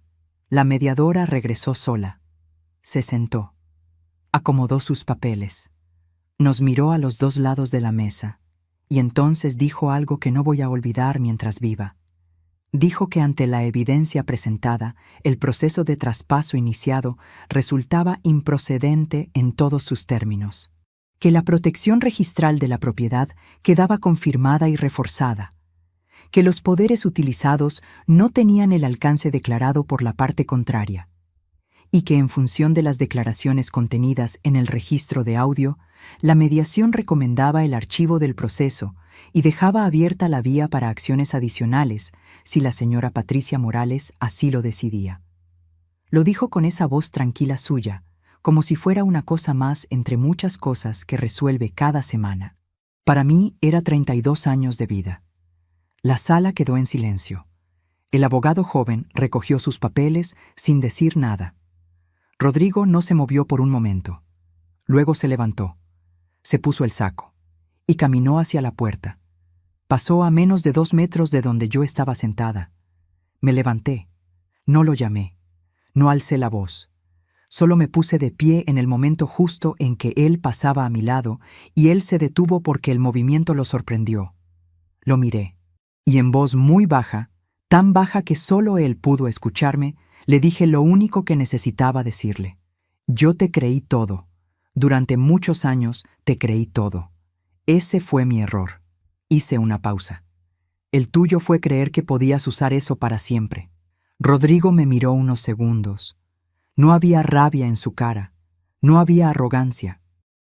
La mediadora regresó sola. Se sentó. Acomodó sus papeles. Nos miró a los 2 lados de la mesa, y entonces dijo algo que no voy a olvidar mientras viva. Dijo que ante la evidencia presentada, el proceso de traspaso iniciado resultaba improcedente en todos sus términos, que la protección registral de la propiedad quedaba confirmada y reforzada, que los poderes utilizados no tenían el alcance declarado por la parte contraria, y que en función de las declaraciones contenidas en el registro de audio, la mediación recomendaba el archivo del proceso y dejaba abierta la vía para acciones adicionales si la señora Patricia Morales así lo decidía. Lo dijo con esa voz tranquila suya, como si fuera una cosa más entre muchas cosas que resuelve cada semana. Para mí era 32 años de vida. La sala quedó en silencio. El abogado joven recogió sus papeles sin decir nada. Rodrigo no se movió por un momento. Luego se levantó, se puso el saco y caminó hacia la puerta. Pasó a menos de 2 metros de donde yo estaba sentada. Me levanté. No lo llamé. No alcé la voz. Solo me puse de pie en el momento justo en que él pasaba a mi lado y él se detuvo porque el movimiento lo sorprendió. Lo miré y en voz muy baja, tan baja que solo él pudo escucharme, le dije lo único que necesitaba decirle. Yo te creí todo. Durante muchos años te creí todo. Ese fue mi error. Hice una pausa. El tuyo fue creer que podías usar eso para siempre. Rodrigo me miró unos segundos. No había rabia en su cara. No había arrogancia.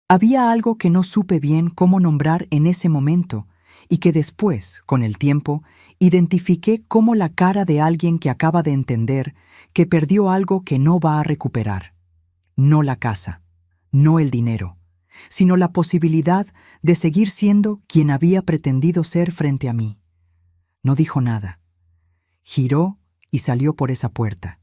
Había algo que no supe bien cómo nombrar en ese momento y que después, con el tiempo, identifiqué como la cara de alguien que acaba de entender que perdió algo que no va a recuperar. No la casa, no el dinero, sino la posibilidad de seguir siendo quien había pretendido ser frente a mí. No dijo nada. Giró y salió por esa puerta.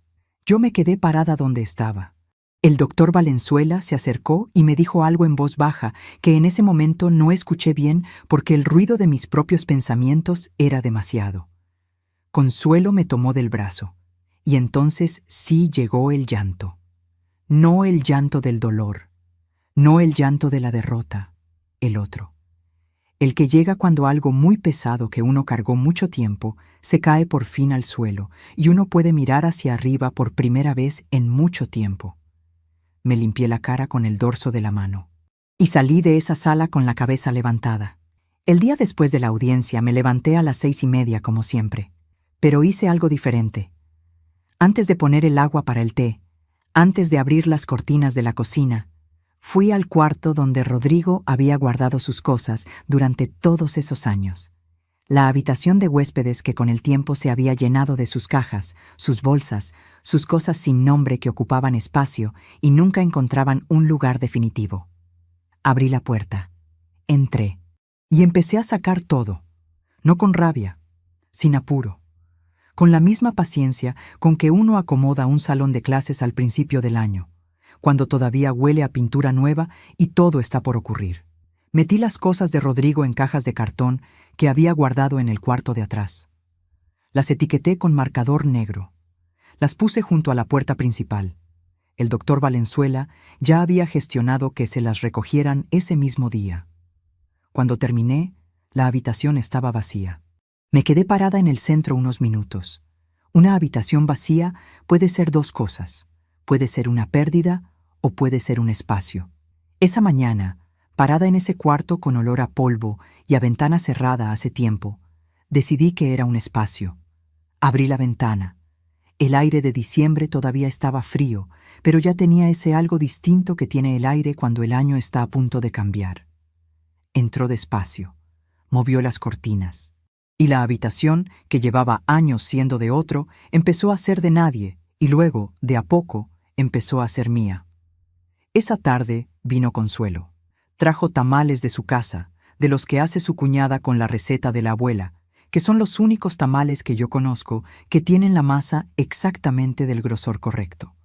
Yo me quedé parada donde estaba. El doctor Valenzuela se acercó y me dijo algo en voz baja que en ese momento no escuché bien porque el ruido de mis propios pensamientos era demasiado. Consuelo me tomó del brazo, y entonces sí llegó el llanto. No el llanto del dolor, no el llanto de la derrota, el otro. El que llega cuando algo muy pesado que uno cargó mucho tiempo se cae por fin al suelo y uno puede mirar hacia arriba por primera vez en mucho tiempo. Me limpié la cara con el dorso de la mano y salí de esa sala con la cabeza levantada. El día después de la audiencia me levanté a las 6:30 como siempre, pero hice algo diferente. Antes de poner el agua para el té, antes de abrir las cortinas de la cocina, fui al cuarto donde Rodrigo había guardado sus cosas durante todos esos años. La habitación de huéspedes que con el tiempo se había llenado de sus cajas, sus bolsas, sus cosas sin nombre que ocupaban espacio y nunca encontraban un lugar definitivo. Abrí la puerta, entré y empecé a sacar todo, no con rabia, sin apuro, con la misma paciencia con que uno acomoda un salón de clases al principio del año, cuando todavía huele a pintura nueva y todo está por ocurrir. Metí las cosas de Rodrigo en cajas de cartón que había guardado en el cuarto de atrás. Las etiqueté con marcador negro. Las puse junto a la puerta principal. El doctor Valenzuela ya había gestionado que se las recogieran ese mismo día. Cuando terminé, la habitación estaba vacía. Me quedé parada en el centro unos minutos. Una habitación vacía puede ser dos cosas. Puede ser una pérdida o puede ser un espacio. Esa mañana, parada en ese cuarto con olor a polvo y a ventana cerrada hace tiempo, decidí que era un espacio. Abrí la ventana. El aire de diciembre todavía estaba frío, pero ya tenía ese algo distinto que tiene el aire cuando el año está a punto de cambiar. Entró despacio, movió las cortinas, y la habitación, que llevaba años siendo de otro, empezó a ser de nadie, y luego, de a poco, empezó a ser mía. Esa tarde vino Consuelo. Trajo tamales de su casa, de los que hace su cuñada con la receta de la abuela, que son los únicos tamales que yo conozco que tienen la masa exactamente del grosor correcto.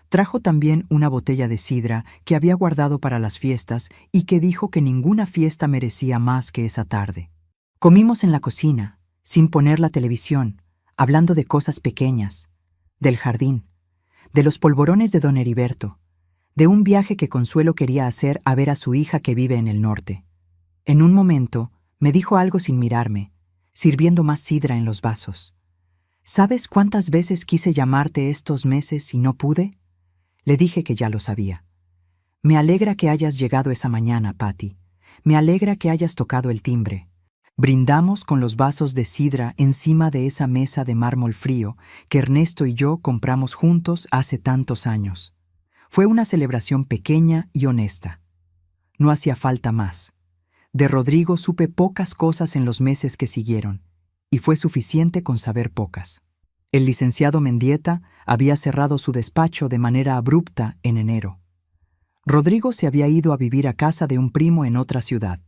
Trajo también una botella de sidra que había guardado para las fiestas y que dijo que ninguna fiesta merecía más que esa tarde. Comimos en la cocina, sin poner la televisión, hablando de cosas pequeñas, del jardín, de los polvorones de don Heriberto, de un viaje que Consuelo quería hacer a ver a su hija que vive en el norte. En un momento me dijo algo sin mirarme, sirviendo más sidra en los vasos. ¿Sabes cuántas veces quise llamarte estos meses y no pude? Le dije que ya lo sabía. Me alegra que hayas llegado esa mañana, Patty. Me alegra que hayas tocado el timbre. Brindamos con los vasos de sidra encima de esa mesa de mármol frío que Ernesto y yo compramos juntos hace tantos años. Fue una celebración pequeña y honesta. No hacía falta más. De Rodrigo supe pocas cosas en los meses que siguieron, y fue suficiente con saber pocas. El licenciado Mendieta había cerrado su despacho de manera abrupta en enero. Rodrigo se había ido a vivir a casa de un primo en otra ciudad.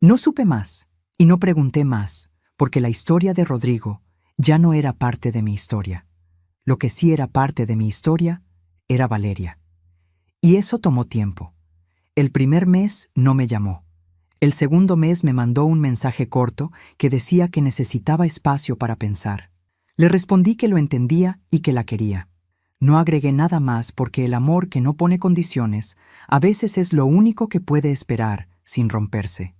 No supe más. Y no pregunté más, porque la historia de Rodrigo ya no era parte de mi historia. Lo que sí era parte de mi historia era Valeria. Y eso tomó tiempo. El primer mes no me llamó. El segundo mes me mandó un mensaje corto que decía que necesitaba espacio para pensar. Le respondí que lo entendía y que la quería. No agregué nada más porque el amor que no pone condiciones a veces es lo único que puede esperar sin romperse.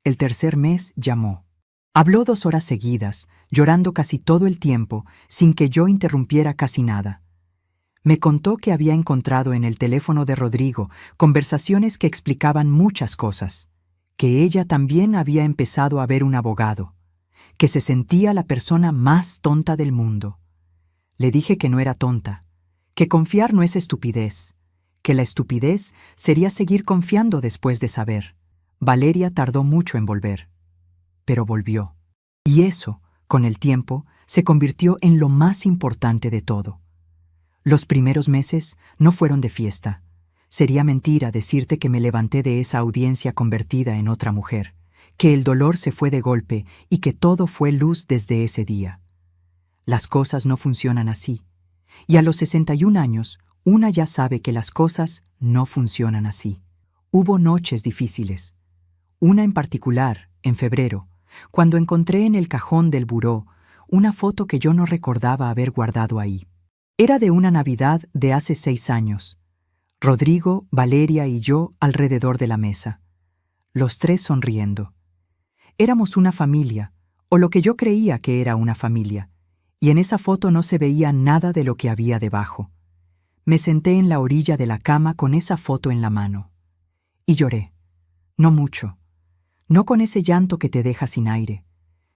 El tercer mes llamó. Habló 2 horas seguidas, llorando casi todo el tiempo, sin que yo interrumpiera casi nada. Me contó que había encontrado en el teléfono de Rodrigo conversaciones que explicaban muchas cosas, que ella también había empezado a ver un abogado, que se sentía la persona más tonta del mundo. Le dije que no era tonta, que confiar no es estupidez, que la estupidez sería seguir confiando después de saber. Valeria tardó mucho en volver. pero volvió. Y eso, con el tiempo, se convirtió en lo más importante de todo. Los primeros meses no fueron de fiesta. Sería mentira decirte que me levanté de esa audiencia convertida en otra mujer, que el dolor se fue de golpe y que todo fue luz desde ese día. Las cosas no funcionan así. Y a los 61 años, una ya sabe que las cosas no funcionan así. Hubo noches difíciles. Una en particular, en febrero, cuando encontré en el cajón del buró una foto que yo no recordaba haber guardado ahí. Era de una Navidad de hace 6 años. Rodrigo, Valeria y yo alrededor de la mesa. Los tres sonriendo. Éramos una familia, o lo que yo creía que era una familia, y en esa foto no se veía nada de lo que había debajo. Me senté en la orilla de la cama con esa foto en la mano. Y lloré. No mucho. No con ese llanto que te deja sin aire,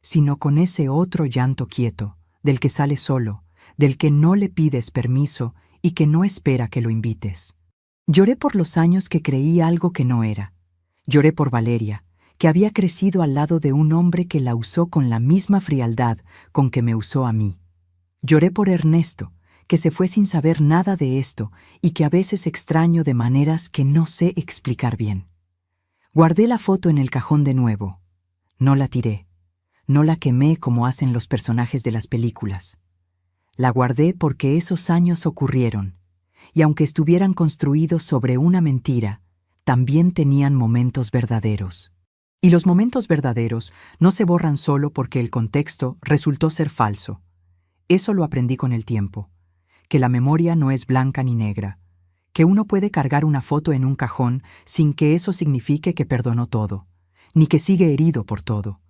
sino con ese otro llanto quieto, del que sale solo, del que no le pides permiso y que no espera que lo invites. Lloré por los años que creí algo que no era. Lloré por Valeria, que había crecido al lado de un hombre que la usó con la misma frialdad con que me usó a mí. Lloré por Ernesto, que se fue sin saber nada de esto y que a veces extraño de maneras que no sé explicar bien. Guardé la foto en el cajón de nuevo. No la tiré. No la quemé como hacen los personajes de las películas. La guardé porque esos años ocurrieron, y aunque estuvieran construidos sobre una mentira, también tenían momentos verdaderos. Y los momentos verdaderos no se borran solo porque el contexto resultó ser falso. Eso lo aprendí con el tiempo, que la memoria no es blanca ni negra, que uno puede cargar una foto en un cajón sin que eso signifique que perdonó todo, ni que sigue herido por todo,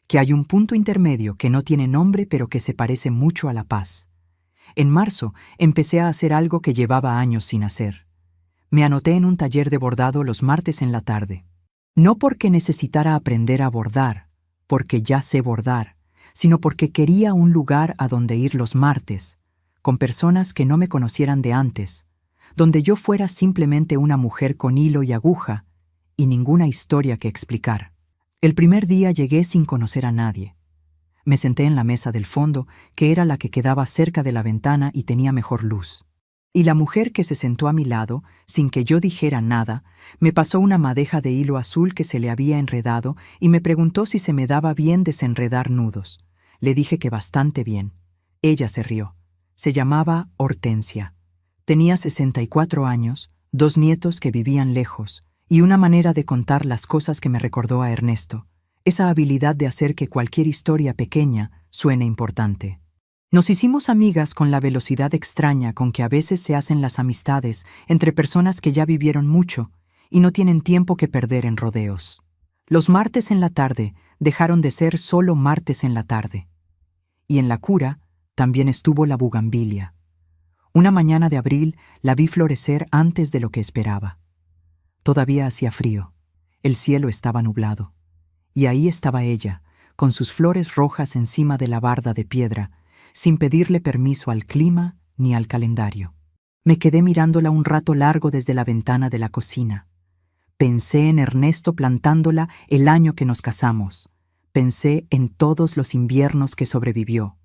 que hay un punto intermedio que no tiene nombre pero que se parece mucho a la paz. En marzo empecé a hacer algo que llevaba años sin hacer. Me anoté en un taller de bordado los martes en la tarde. No porque necesitara aprender a bordar, porque ya sé bordar, sino porque quería un lugar a donde ir los martes, con personas que no me conocieran de antes, donde yo fuera simplemente una mujer con hilo y aguja y ninguna historia que explicar. El primer día llegué sin conocer a nadie. Me senté en la mesa del fondo, que era la que quedaba cerca de la ventana y tenía mejor luz. Y la mujer que se sentó a mi lado, sin que yo dijera nada, me pasó una madeja de hilo azul que se le había enredado y me preguntó si se me daba bien desenredar nudos. Le dije que bastante bien. Ella se rió. Se llamaba Hortensia. Tenía 64 años, 2 nietos que vivían lejos, y una manera de contar las cosas que me recordó a Ernesto, esa habilidad de hacer que cualquier historia pequeña suene importante. Nos hicimos amigas con la velocidad extraña con que a veces se hacen las amistades entre personas que ya vivieron mucho y no tienen tiempo que perder en rodeos. Los martes en la tarde dejaron de ser solo martes en la tarde. Y en la cura también estuvo la bugambilia. Una mañana de abril la vi florecer antes de lo que esperaba. Todavía hacía frío. El cielo estaba nublado. Y ahí estaba ella, con sus flores rojas encima de la barda de piedra, sin pedirle permiso al clima ni al calendario. Me quedé mirándola un rato largo desde la ventana de la cocina. Pensé en Ernesto plantándola el año que nos casamos. Pensé en todos los inviernos que sobrevivió.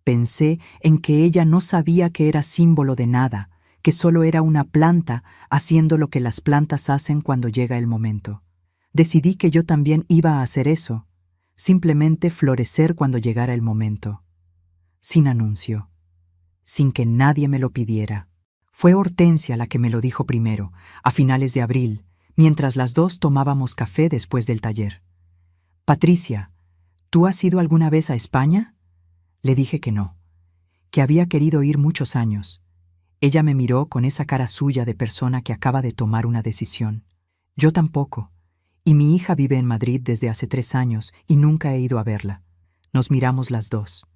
Pensé en que ella no sabía que era símbolo de nada, que solo era una planta haciendo lo que las plantas hacen cuando llega el momento. Decidí que yo también iba a hacer eso, simplemente florecer cuando llegara el momento. Sin anuncio, sin que nadie me lo pidiera. Fue Hortensia la que me lo dijo primero, a finales de abril, mientras las dos tomábamos café después del taller. Patricia, ¿tú has ido alguna vez a España? Le dije que no, que había querido ir muchos años. Ella me miró con esa cara suya de persona que acaba de tomar una decisión. Yo tampoco. Y mi hija vive en Madrid desde hace 3 años y nunca he ido a verla. Nos miramos las dos.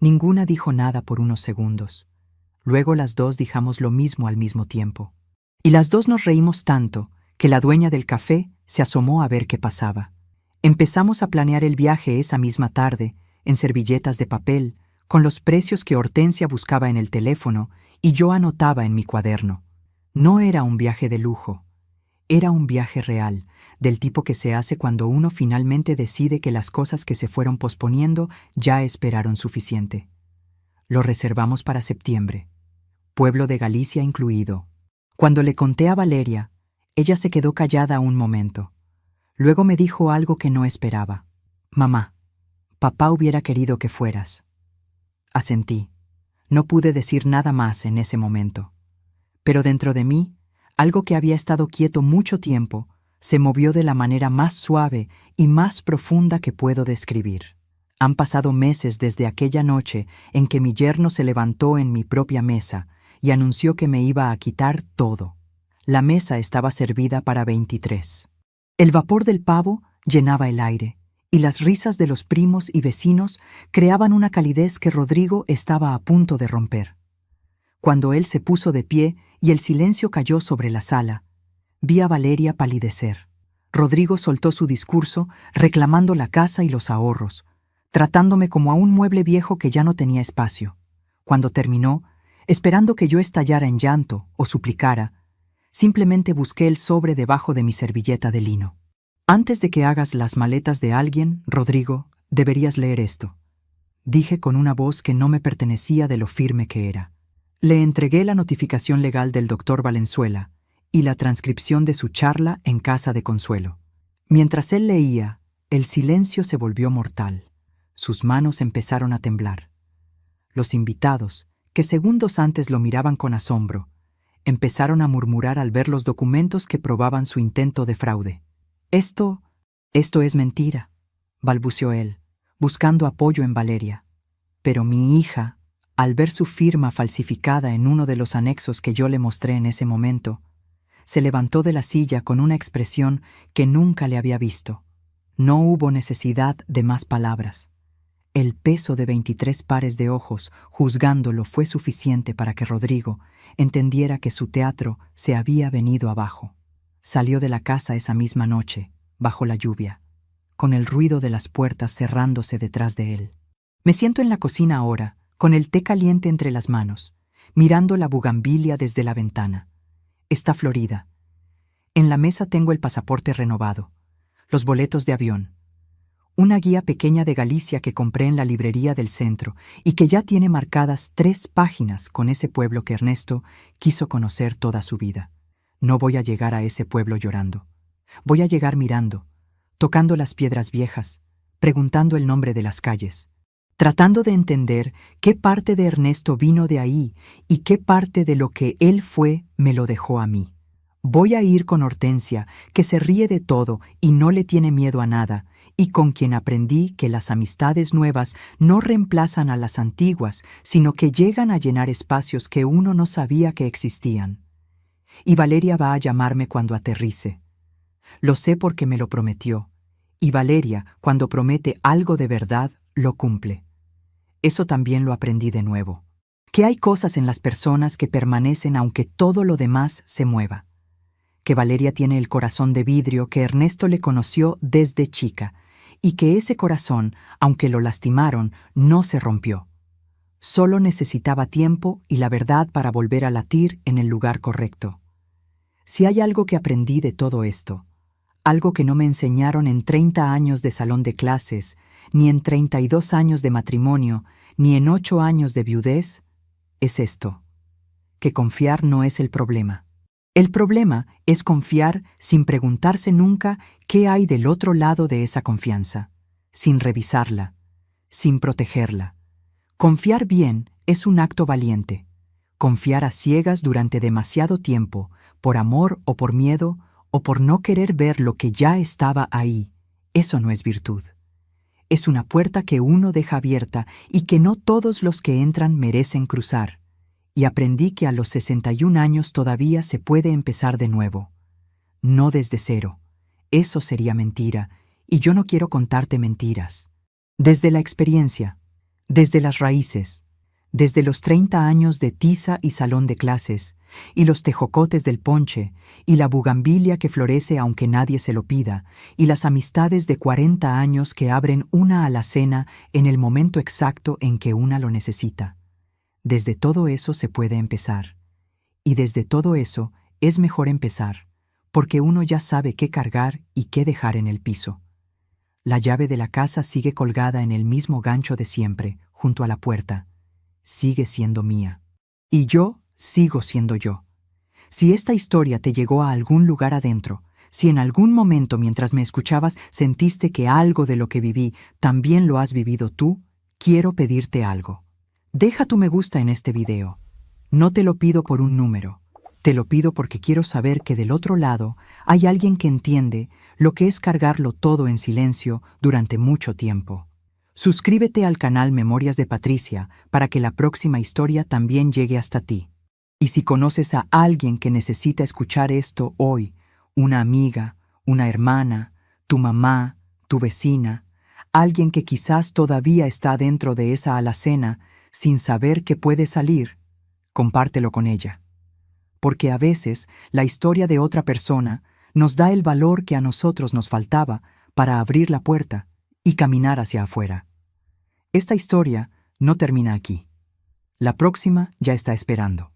Ninguna dijo nada por unos segundos. Luego las dos dijamos lo mismo al mismo tiempo. Y las dos nos reímos tanto que la dueña del café se asomó a ver qué pasaba. Empezamos a planear el viaje esa misma tarde, en servilletas de papel, con los precios que Hortensia buscaba en el teléfono y yo anotaba en mi cuaderno. No era un viaje de lujo. Era un viaje real, del tipo que se hace cuando uno finalmente decide que las cosas que se fueron posponiendo ya esperaron suficiente. Lo reservamos para septiembre, pueblo de Galicia incluido. Cuando le conté a Valeria, ella se quedó callada un momento. Luego me dijo algo que no esperaba. «Mamá, papá hubiera querido que fueras». Asentí. No pude decir nada más en ese momento. Pero dentro de mí, algo que había estado quieto mucho tiempo, se movió de la manera más suave y más profunda que puedo describir. Han pasado meses desde aquella noche en que mi yerno se levantó en mi propia mesa y anunció que me iba a quitar todo. La mesa estaba servida para 23. El vapor del pavo llenaba el aire, y las risas de los primos y vecinos creaban una calidez que Rodrigo estaba a punto de romper. Cuando él se puso de pie y el silencio cayó sobre la sala, vi a Valeria palidecer. Rodrigo soltó su discurso reclamando la casa y los ahorros, tratándome como a un mueble viejo que ya no tenía espacio. Cuando terminó, esperando que yo estallara en llanto o suplicara, simplemente busqué el sobre debajo de mi servilleta de lino. «Antes de que hagas las maletas de alguien, Rodrigo, deberías leer esto», dije con una voz que no me pertenecía de lo firme que era. Le entregué la notificación legal del doctor Valenzuela y la transcripción de su charla en casa de Consuelo. Mientras él leía, el silencio se volvió mortal. Sus manos empezaron a temblar. Los invitados, que segundos antes lo miraban con asombro, empezaron a murmurar al ver los documentos que probaban su intento de fraude. Esto es mentira», balbuceó él, buscando apoyo en Valeria. Pero mi hija, al ver su firma falsificada en uno de los anexos que yo le mostré en ese momento, se levantó de la silla con una expresión que nunca le había visto. No hubo necesidad de más palabras. El peso de 23 pares de ojos juzgándolo fue suficiente para que Rodrigo entendiera que su teatro se había venido abajo. Salió de la casa esa misma noche, bajo la lluvia, con el ruido de las puertas cerrándose detrás de él. Me siento en la cocina ahora, con el té caliente entre las manos, mirando la bugambilia desde la ventana. Está florida. En la mesa tengo el pasaporte renovado, los boletos de avión, una guía pequeña de Galicia que compré en la librería del centro y que ya tiene marcadas 3 páginas con ese pueblo que Ernesto quiso conocer toda su vida. No voy a llegar a ese pueblo llorando. Voy a llegar mirando, tocando las piedras viejas, preguntando el nombre de las calles, tratando de entender qué parte de Ernesto vino de ahí y qué parte de lo que él fue me lo dejó a mí. Voy a ir con Hortensia, que se ríe de todo y no le tiene miedo a nada, y con quien aprendí que las amistades nuevas no reemplazan a las antiguas, sino que llegan a llenar espacios que uno no sabía que existían. Y Valeria va a llamarme cuando aterrice. Lo sé porque me lo prometió, y Valeria, cuando promete algo de verdad, lo cumple. Eso también lo aprendí de nuevo. Que hay cosas en las personas que permanecen aunque todo lo demás se mueva. Que Valeria tiene el corazón de vidrio que Ernesto le conoció desde chica, y que ese corazón, aunque lo lastimaron, no se rompió. Solo necesitaba tiempo y la verdad para volver a latir en el lugar correcto. Si hay algo que aprendí de todo esto, algo que no me enseñaron en 30 años de salón de clases, ni en 32 años de matrimonio, ni en 8 años de viudez, es esto: que confiar no es el problema. El problema es confiar sin preguntarse nunca qué hay del otro lado de esa confianza, sin revisarla, sin protegerla. Confiar bien es un acto valiente. Confiar a ciegas durante demasiado tiempo, por amor o por miedo, o por no querer ver lo que ya estaba ahí, eso no es virtud. Es una puerta que uno deja abierta y que no todos los que entran merecen cruzar. Y aprendí que a los 61 años todavía se puede empezar de nuevo. No desde cero. Eso sería mentira, y yo no quiero contarte mentiras. Desde la experiencia, desde las raíces, desde los 30 años de tiza y salón de clases, y los tejocotes del ponche, y la bugambilia que florece aunque nadie se lo pida, y las amistades de 40 años que abren una alacena en el momento exacto en que una lo necesita. Desde todo eso se puede empezar. Y desde todo eso es mejor empezar, porque uno ya sabe qué cargar y qué dejar en el piso. La llave de la casa sigue colgada en el mismo gancho de siempre, junto a la puerta. Sigue siendo mía. Y yo sigo siendo yo. Si esta historia te llegó a algún lugar adentro, si en algún momento mientras me escuchabas sentiste que algo de lo que viví también lo has vivido tú, quiero pedirte algo. Deja tu me gusta en este video. No te lo pido por un número. Te lo pido porque quiero saber que del otro lado hay alguien que entiende lo que es cargarlo todo en silencio durante mucho tiempo. Suscríbete al canal Memorias de Patricia para que la próxima historia también llegue hasta ti. Y si conoces a alguien que necesita escuchar esto hoy, una amiga, una hermana, tu mamá, tu vecina, alguien que quizás todavía está dentro de esa alacena sin saber que puede salir, compártelo con ella. Porque a veces la historia de otra persona nos da el valor que a nosotros nos faltaba para abrir la puerta y caminar hacia afuera. Esta historia no termina aquí. La próxima ya está esperando.